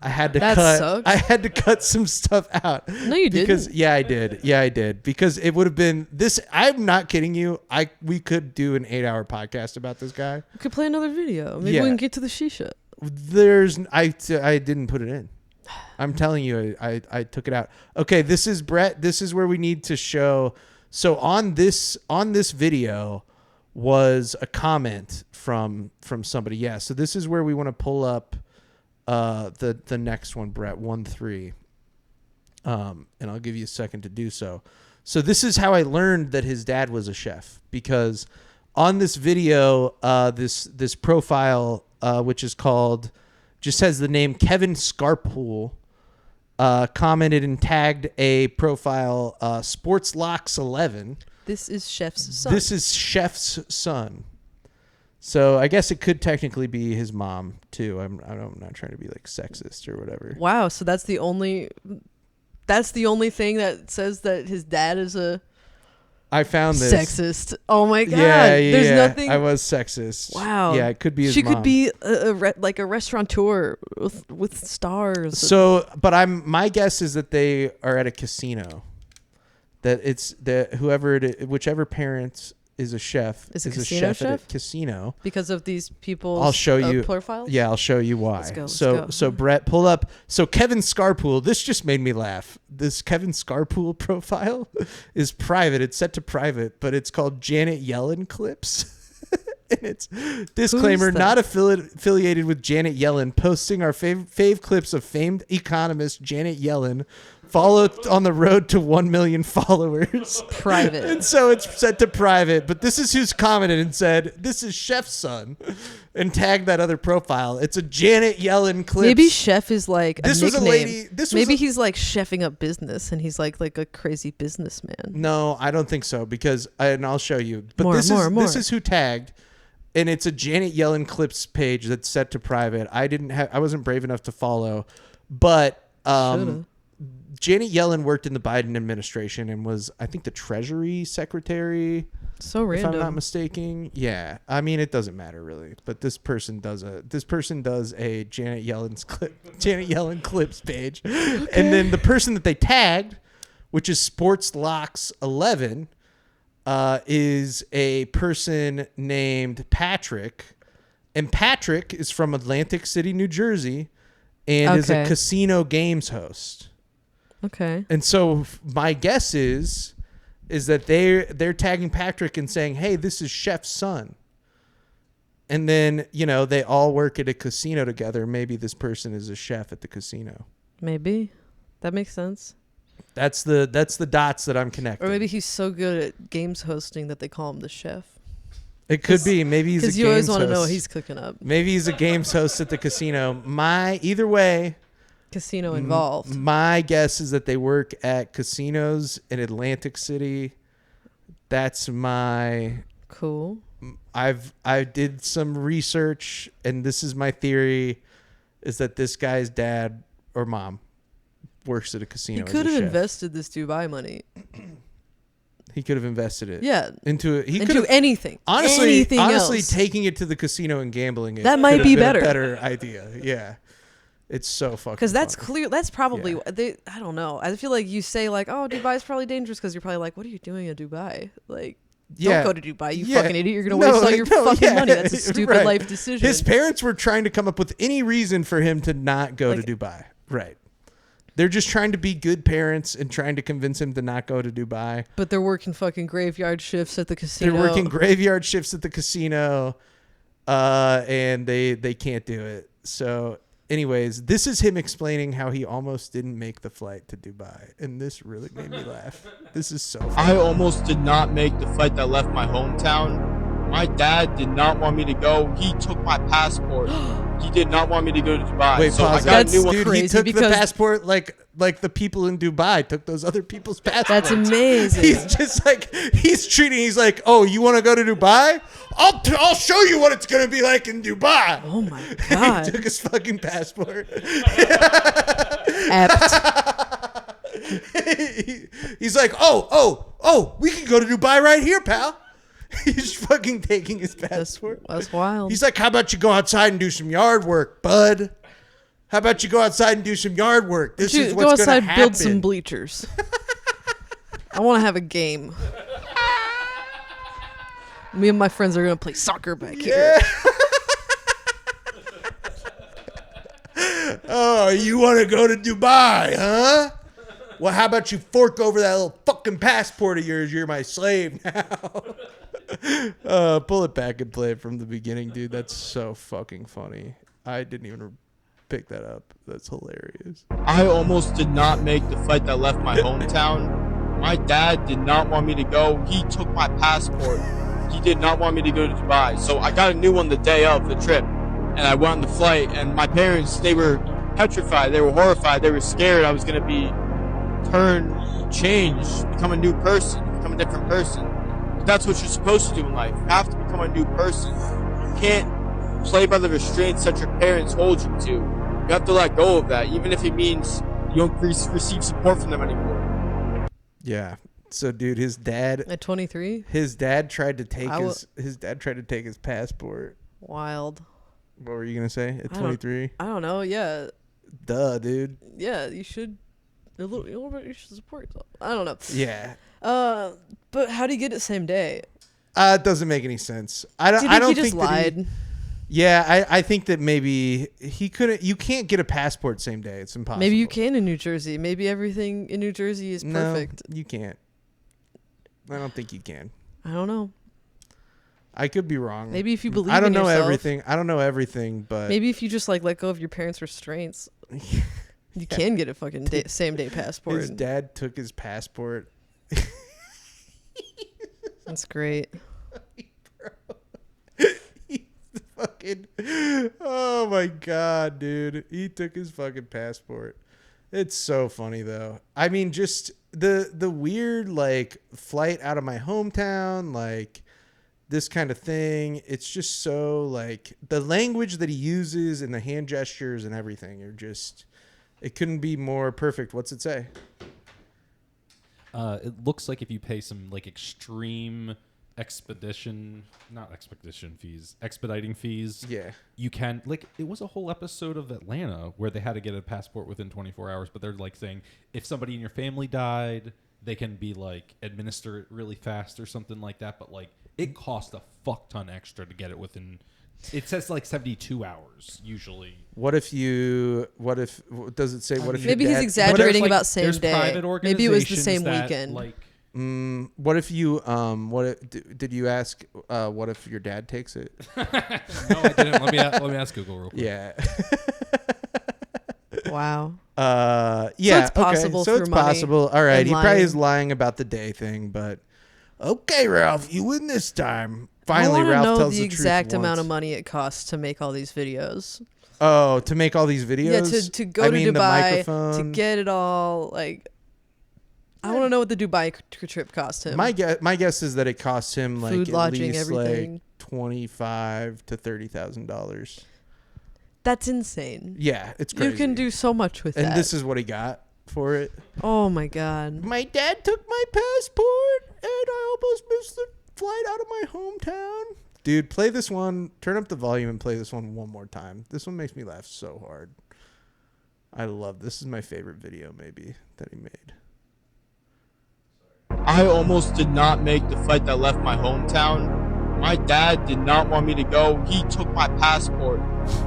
I had to That cut. sucks. I had to cut some stuff out. No, you because, didn't. Yeah, I did. Yeah, I did. Because it would have been this. I'm not kidding you. We could do an 8-hour podcast about this guy. We could play another video. Maybe Yeah. we can get to the shisha. I didn't put it in. I'm telling you, I took it out. Okay, this is Brett. This is where we need to show. So on this video was a comment from somebody. Yeah. So this is where we want to pull up the next one, Brett, 1-3. And I'll give you a second to do so. So this is how I learned that his dad was a chef, because on this video, this profile, which is called, just has the name Kevin Scarpool, commented and tagged a profile, Sportslocks11. This is Chef's son. This is Chef's son. So I guess it could technically be his mom too. I'm not trying to be like sexist or whatever. Wow, so that's the only thing that says that his dad is a I found this. sexist. Oh my god. Yeah, There's nothing. I was sexist. Wow. Yeah, it could be his She mom. could be like a restaurateur with stars. So, but my guess is that they are at a casino. That it's whichever parent is a chef Is a a casino chef at a chef? casino. because of these people's I'll show you profiles. Yeah, I'll show you why. Let's go, let's so go. so Brett, pull up. So Kevin Scarpool, this just made me laugh. This Kevin Scarpool profile is private. It's set to private, but it's called Janet Yellen Clips. And it's disclaimer, that? not affiliated with Janet Yellen, posting our fave clips of famed economist Janet Yellen, followed on the road to 1 million followers. Private. And so it's set to private, but this is who's commented and said, this is Chef's son, and tagged that other profile. It's a Janet Yellen clip. Maybe chef is like This a was a nickname. lady- this was Maybe a- he's like chefing up business and he's like a crazy businessman. No, I don't think so, because and I'll show you. But More. this is who tagged, and it's a Janet Yellen clips page that's set to private. I wasn't brave enough to follow, but Shoulda. Janet Yellen worked in the Biden administration and was, I think, the Treasury Secretary. So random. If I'm not mistaken. Yeah. I mean, it doesn't matter really. But this person does a Janet Yellen clips page. Okay. And then the person that they tagged, which is SportsLocks11, is a person named Patrick. And Patrick is from Atlantic City, New Jersey, and is a casino games host. Okay. And so my guess is that they're tagging Patrick and saying, "Hey, this is Chef's son." And then, they all work at a casino together. Maybe this person is a chef at the casino. Maybe. That makes sense. That's the dots that I'm connecting. Or maybe he's so good at games hosting that they call him the chef. It could be. Maybe he's a games host. Because you always want to know what he's cooking up. Maybe he's a games host at the casino. Either way, casino involved. My guess is that they work at casinos in Atlantic City. That's my cool. I did some research, and this is my theory, is that this guy's dad or mom works at a casino. He could have invested this Dubai money. He could have invested it. Yeah. Into anything. Honestly, else. Taking it to the casino and gambling it. That might be better. A better idea. Yeah. It's so fucking. Because that's clear. That's probably. Yeah. I don't know. I feel like you say like, "Oh, Dubai's probably dangerous," because you're probably like, "What are you doing in Dubai?" Like, don't go to Dubai, you fucking idiot. You're gonna waste all your fucking money. That's a stupid life decision. His parents were trying to come up with any reason for him to not go to Dubai. Right. They're just trying to be good parents and trying to convince him to not go to Dubai. But they're working fucking graveyard shifts at the casino. They're working graveyard shifts at the casino, and they can't do it. So, anyways, this is him explaining how he almost didn't make the flight to Dubai, and this really made me laugh. This is so funny. I almost did not make the flight that left my hometown. My dad did not want me to go. He took my passport. He did not want me to go to Dubai. Wait, so pause. That's dude, crazy. He took the passport like the people in Dubai took those other people's passports. That's amazing. He's just like, he's like, "Oh, you want to go to Dubai? I'll show you what it's going to be like in Dubai." Oh my God. He took his fucking passport. Apt. He's like, oh, we can go to Dubai right here, pal. He's fucking taking his passport. That's wild. He's like, "How about you go outside and do some yard work, bud? How about you go outside and do some yard work? This is what's going to happen. Build some bleachers. I want to have a game. Me and my friends are going to play soccer back here." Oh, you want to go to Dubai, huh? Well, how about you fork over that little fucking passport of yours? You're my slave now. Pull it back and play it from the beginning, dude. That's so fucking funny. I didn't even pick that up. That's hilarious. I almost did not make the flight that left my hometown. My dad did not want me to go. He took my passport. He did not want me to go to Dubai. So I got a new one the day of the trip. And I went on the flight. And my parents, they were petrified. They were horrified. They were scared I was going to be change, become a new person, become a different person. But that's what you're supposed to do in life. You have to become a new person. You can't play by the restraints that your parents hold you to. You have to let go of that, even if it means you don't receive support from them anymore. Yeah. So, dude, his dad at 23, his dad tried to take his passport. Wild. What were you gonna say at 23? I don't know. Yeah. Duh, dude. Yeah, you should. You should support yourself. I don't know. Yeah. But how do you get it same day? It doesn't make any sense. I don't he think just lied? I think that maybe he couldn't. You can't get a passport same day. It's impossible. Maybe you can in New Jersey. Maybe everything in New Jersey is perfect. No, you can't. I don't think you can. I don't know. I could be wrong. Maybe if you believe I don't in know yourself, everything. I don't know everything, but maybe if you just let go of your parents' restraints, you can get a fucking same day passport. His dad took his passport. That's great. Oh my God, dude. He took his fucking passport. It's so funny though. I mean, just the weird like flight out of my hometown, like this kind of thing. It's just so like the language that he uses and the hand gestures and everything are just, It couldn't be more perfect. What's it say? It looks like if you pay some like extreme expediting fees. Yeah. You can like it was a whole episode of Atlanta where they had to get a passport within 24 hours, but they're like saying if somebody in your family died, they can be like administer it really fast or something like that. But like it cost a fuck ton extra to get it within. It says like 72 hours usually. What if does it say? What if maybe your he's dad, exaggerating like, about same there's day. private Maybe it was the organizations same that, weekend. Like, what if you did you ask what if your dad takes it? no, I didn't. Let me ask Google real quick. Yeah. Wow. Yeah. So it's possible. Okay. So it's possible. All right. He probably lying. is lying about the day thing, but okay, Ralph, you win this time. Finally, I Ralph know tells the the truth exact amount once. of money it costs to make all these videos. Oh, to make all these videos? Yeah, to go to the Dubai, to microphone. get it all, like... I want to know what the Dubai trip cost him. My guess is that it costs him like Food, at lodging, least everything. like $25,000 to $30,000. That's insane. Yeah, it's crazy. You can do so much with that. And this is what he got for it. Oh, my God. My dad took my passport, and I almost missed the flight out of my hometown. Dude, play this one. Turn up the volume and play this one more time. This one makes me laugh so hard. I love this. Is my favorite video maybe that he made. I almost did not make the flight that left my hometown. My dad did not want me to go. He took my passport.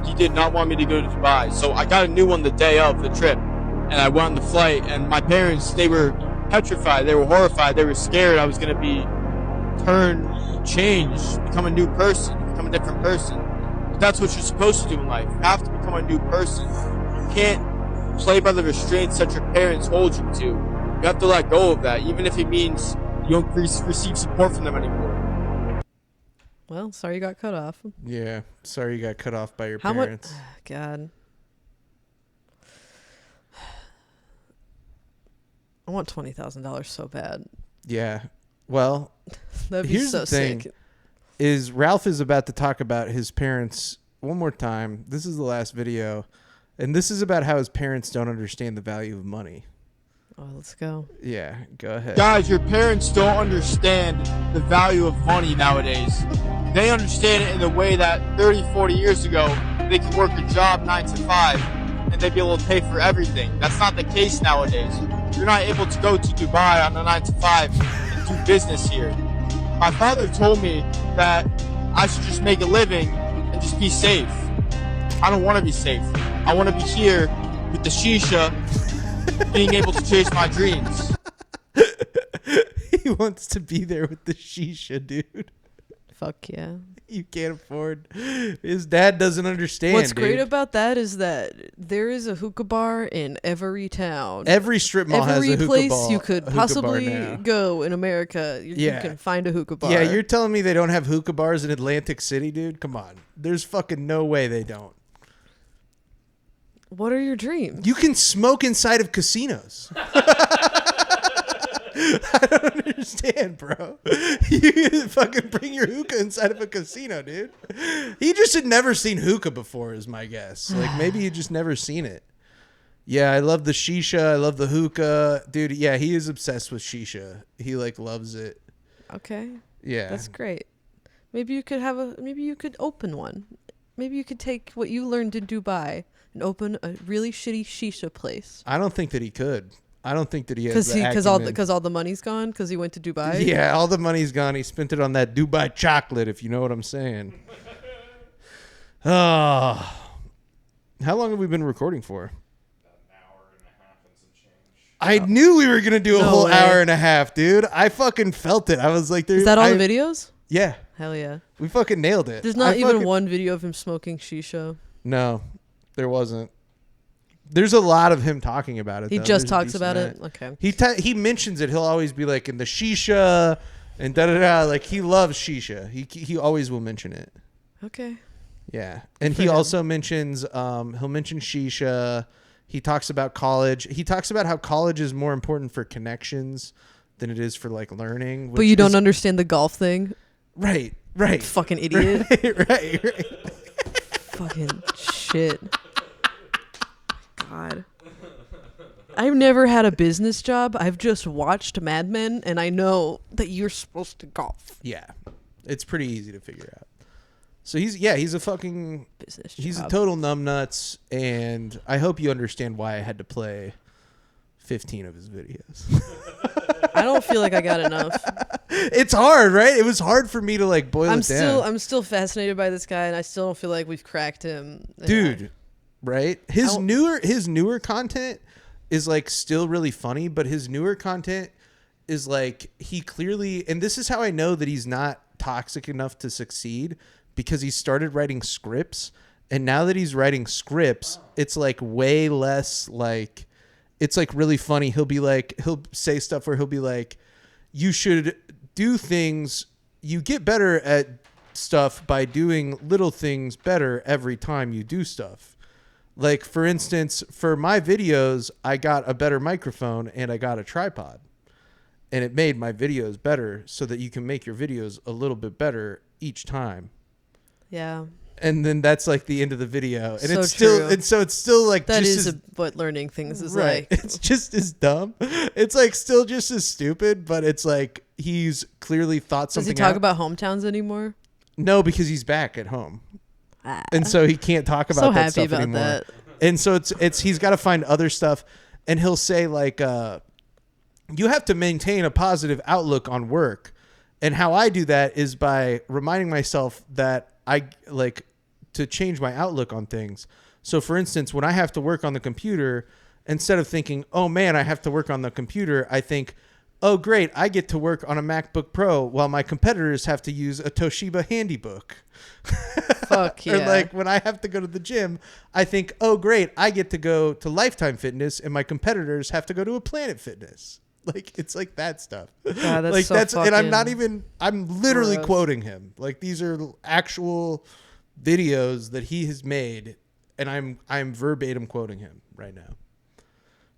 He did not want me to go to Dubai. So I got a new one the day of the trip. And I went on the flight. And my parents, they were petrified. They were horrified. They were scared I was going to be change, become a new person, become a different person. But that's what you're supposed to do in life. You have to become a new person. You can't play by the restraints that your parents hold you to. You have to let go of that, even if it means you don't receive support from them anymore. Well, sorry you got cut off. Yeah, sorry you got cut off by your How much? parents. God. I want $20,000 so bad. Yeah. Well, That'd be here's so the thing. sick. Is Ralph is about to talk about his parents one more time. This is the last video. And this is about how his parents don't understand the value of money. Oh, let's go. Yeah, go ahead. Guys, your parents don't understand the value of money nowadays. They understand it in the way that 30, 40 years ago, they could work a job 9 to 5 and they'd be able to pay for everything. That's not the case nowadays. You're not able to go to Dubai on a 9 to 5 and do business here. My father told me that I should just make a living and just be safe. I don't want to be safe. I want to be here with the shisha, being able to chase my dreams. He wants to be there with the shisha, dude. Fuck yeah. You can't afford. His dad doesn't understand. What's great dude. about that is that there is a hookah bar in every town. Every strip mall has a Every hookah place bar. you could possibly go in America, you can find a hookah bar. Yeah, you're telling me they don't have hookah bars in Atlantic City, dude? Come on. There's fucking no way they don't. What are your dreams? You can smoke inside of casinos. I don't understand, bro. You fucking bring your hookah inside of a casino, dude. He just had never seen hookah before, is my guess. Like, maybe he just never seen it. Yeah, I love the shisha. I love the hookah. Dude, yeah, he is obsessed with shisha. He, like, loves it. Okay. Yeah. That's great. Maybe you could open one. Maybe you could take what you learned in Dubai and open a really shitty shisha place. I don't think that he could. I don't think that he has Because all the money's gone because he went to Dubai. Yeah, all the money's gone. He spent it on that Dubai chocolate, if you know what I'm saying. Oh. How long have we been recording for? About an hour and a half and some change. I knew we were going to do a No whole way. hour and a half, dude. I fucking felt it. I was like, Is that all the videos? Yeah. Hell yeah. We fucking nailed it. There's not even one video of him smoking shisha. No, there wasn't. There's a lot of him talking about it. He though. just There's a talks about it? decent Okay. amount. He mentions it. He'll always be like in the shisha and da-da-da. Like, he loves shisha. He always will mention it. Okay. Yeah. And for he him. also mentions, he'll mention shisha. He talks about college. He talks about how college is more important for connections than it is for, like, learning. But you don't understand the golf thing? Right. Fucking idiot. Right. Fucking shit. God. I've never had a business job. I've just watched Mad Men, and I know that you're supposed to golf. Yeah, it's pretty easy to figure out. So he's a fucking Business job. he's a total numbnuts, and I hope you understand why I had to play 15 of his videos. I don't feel like I got enough. It's hard, right? It was hard for me to like boil it down. I'm still fascinated by this guy, and I still don't feel like we've cracked him. Dude, right? His newer content is like still really funny, but his newer content is like he clearly, and this is how I know that he's not toxic enough to succeed, because he started writing scripts, and now that he's writing scripts, it's like way less like, it's like really funny. He'll say stuff where he'll be like, you should do things, you get better at stuff by doing little things better every time you do stuff. Like, for instance, for my videos, I got a better microphone and I got a tripod, and it made my videos better so that you can make your videos a little bit better each time. Yeah. And then that's like the end of the video, and So it's still, true. and so it's still like That just is as, what learning things is right. like. It's just as dumb. It's like still just as stupid, but it's like he's clearly thought Does something. he talk out. about hometowns anymore? No, because he's back at home, and so he can't talk about So that happy stuff about anymore. that. And so it's he's got to find other stuff, and he'll say like, you have to maintain a positive outlook on work, and how I do that is by reminding myself that I like to change my outlook on things. So for instance, when I have to work on the computer, instead of thinking, oh man, I have to work on the computer, I think, oh great, I get to work on a MacBook Pro while my competitors have to use a Toshiba Handybook. Fuck yeah. Or like when I have to go to the gym, I think, oh great, I get to go to Lifetime Fitness and my competitors have to go to a Planet Fitness. Like, it's like that stuff. God, that's like so that's, and I'm not fucking even, I'm literally gross. quoting him. Like, these are actual videos that he has made, and I'm verbatim quoting him right now.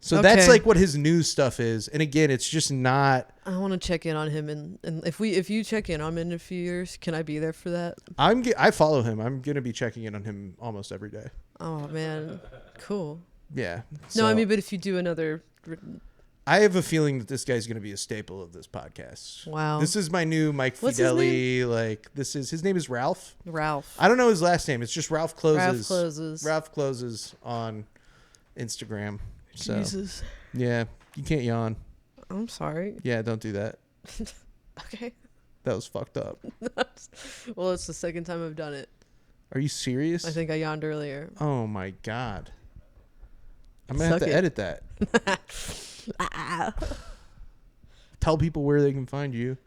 So that's Okay. like what his news stuff is. And again, it's just not. I want to check in on him, and if you check in on him in a few years, can I be there for that? I follow him. I'm gonna be checking in on him almost every day. Oh man, cool. Yeah. No, I So mean, but if you do another, I have a feeling that this guy's gonna be a staple of this podcast. wow, This is my new Mike What's his Fideli. Like, this is, his name is Ralph. Ralph. I don't know his last name. It's just Ralphcloses. Ralphcloses. Ralphcloses on Instagram. So Jesus. yeah, you can't yawn. I'm sorry. Yeah, don't do that. Okay. That was fucked up. Well, it's the second time I've done it. Are you serious? I think I yawned earlier. Oh my god. I'm gonna have Suck to it. edit that. Tell people where they can find you.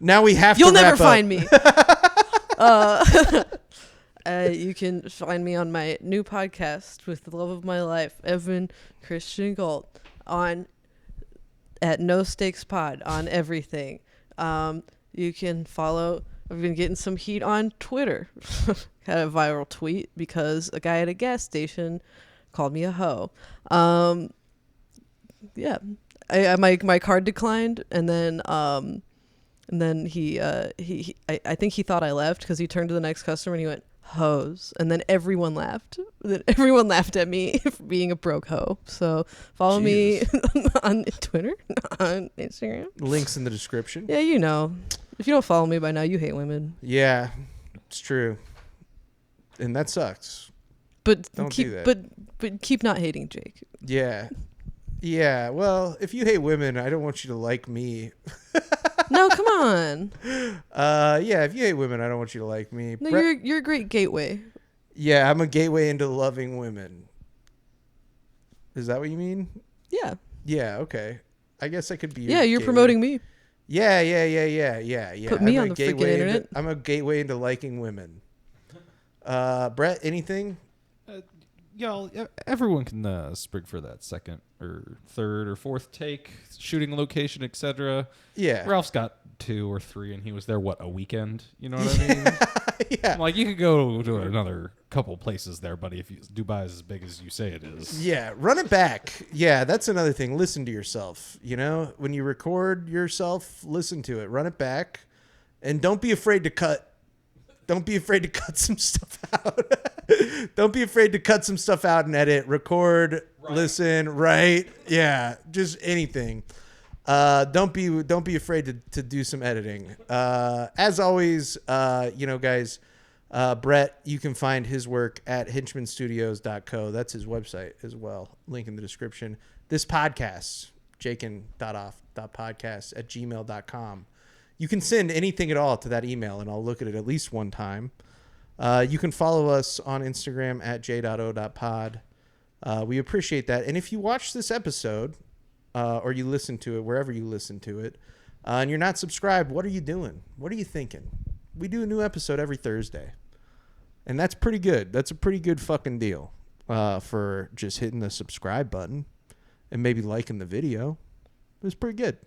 Now we have You'll to never wrap up. find me. You can find me on my new podcast with the love of my life, Evan Christian Galt, at No Stakes Pod on everything. You can follow. I've been getting some heat on Twitter. Had a viral tweet because a guy at a gas station called me a hoe. Yeah, my card declined, and then he I think he thought I left because he turned to the next customer and he went, hoes, and then everyone laughed. Then everyone laughed at me for being a broke hoe. So follow me on Twitter, on Instagram. Links in the description. Yeah, you know, if you don't follow me by now, you hate women. Yeah, it's true, and that sucks. But Don't keep do that. but keep not hating Jake. Yeah, yeah. Well, if you hate women, I don't want you to like me. No, come on. Yeah. If you hate women, I don't want you to like me. No, Brett- you're a great gateway. Yeah, I'm a gateway into loving women. Is that what you mean? Yeah. Yeah, okay. I guess I could be your Yeah, you're gateway. promoting me. Yeah. Put me I'm on a the freaking gateway into- internet. I'm a gateway into liking women. Brett, anything? Y'all, everyone can sprig for that second or third or fourth take, shooting location, etc. Yeah. Ralph's got 2 or 3, and he was there, a weekend? You know what I mean? Yeah. I'm like, you could go to another couple places there, buddy, if Dubai is as big as you say it is. Yeah, run it back. Yeah, that's another thing. Listen to yourself. You know, when you record yourself, listen to it. Run it back. And don't be afraid to cut. Don't be afraid to cut some stuff out. Don't be afraid to cut some stuff out and edit, record, listen, write. Yeah, just anything. Don't be afraid to do some editing. As always, guys, Brett, you can find his work at henchmanstudios.co. That's his website as well. Link in the description. This podcast, jakin.off.podcast@gmail.com. You can send anything at all to that email, and I'll look at it at least one time. You can follow us on Instagram at j.o.pod. We appreciate that. And if you watch this episode or you listen to it, wherever you listen to it, and you're not subscribed, what are you doing? What are you thinking? We do a new episode every Thursday. And that's pretty good. That's a pretty good fucking deal for just hitting the subscribe button and maybe liking the video. It was pretty good.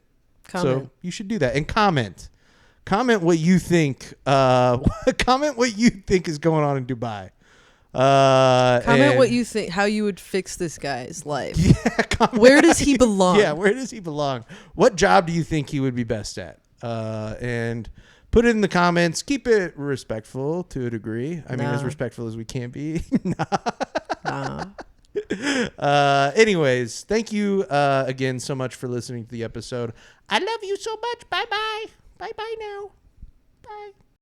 Comment. So you should do that. And comment. Comment what you think. Comment what you think is going on in Dubai. Comment what you think, how you would fix this guy's life. Yeah, where does he belong? Yeah, where does he belong? What job do you think he would be best at? And put it in the comments. Keep it respectful to a degree. I mean, as respectful as we can be. Nah. Anyways, thank you again so much for listening to the episode. I love you so much. Bye-bye. Bye-bye now. Bye.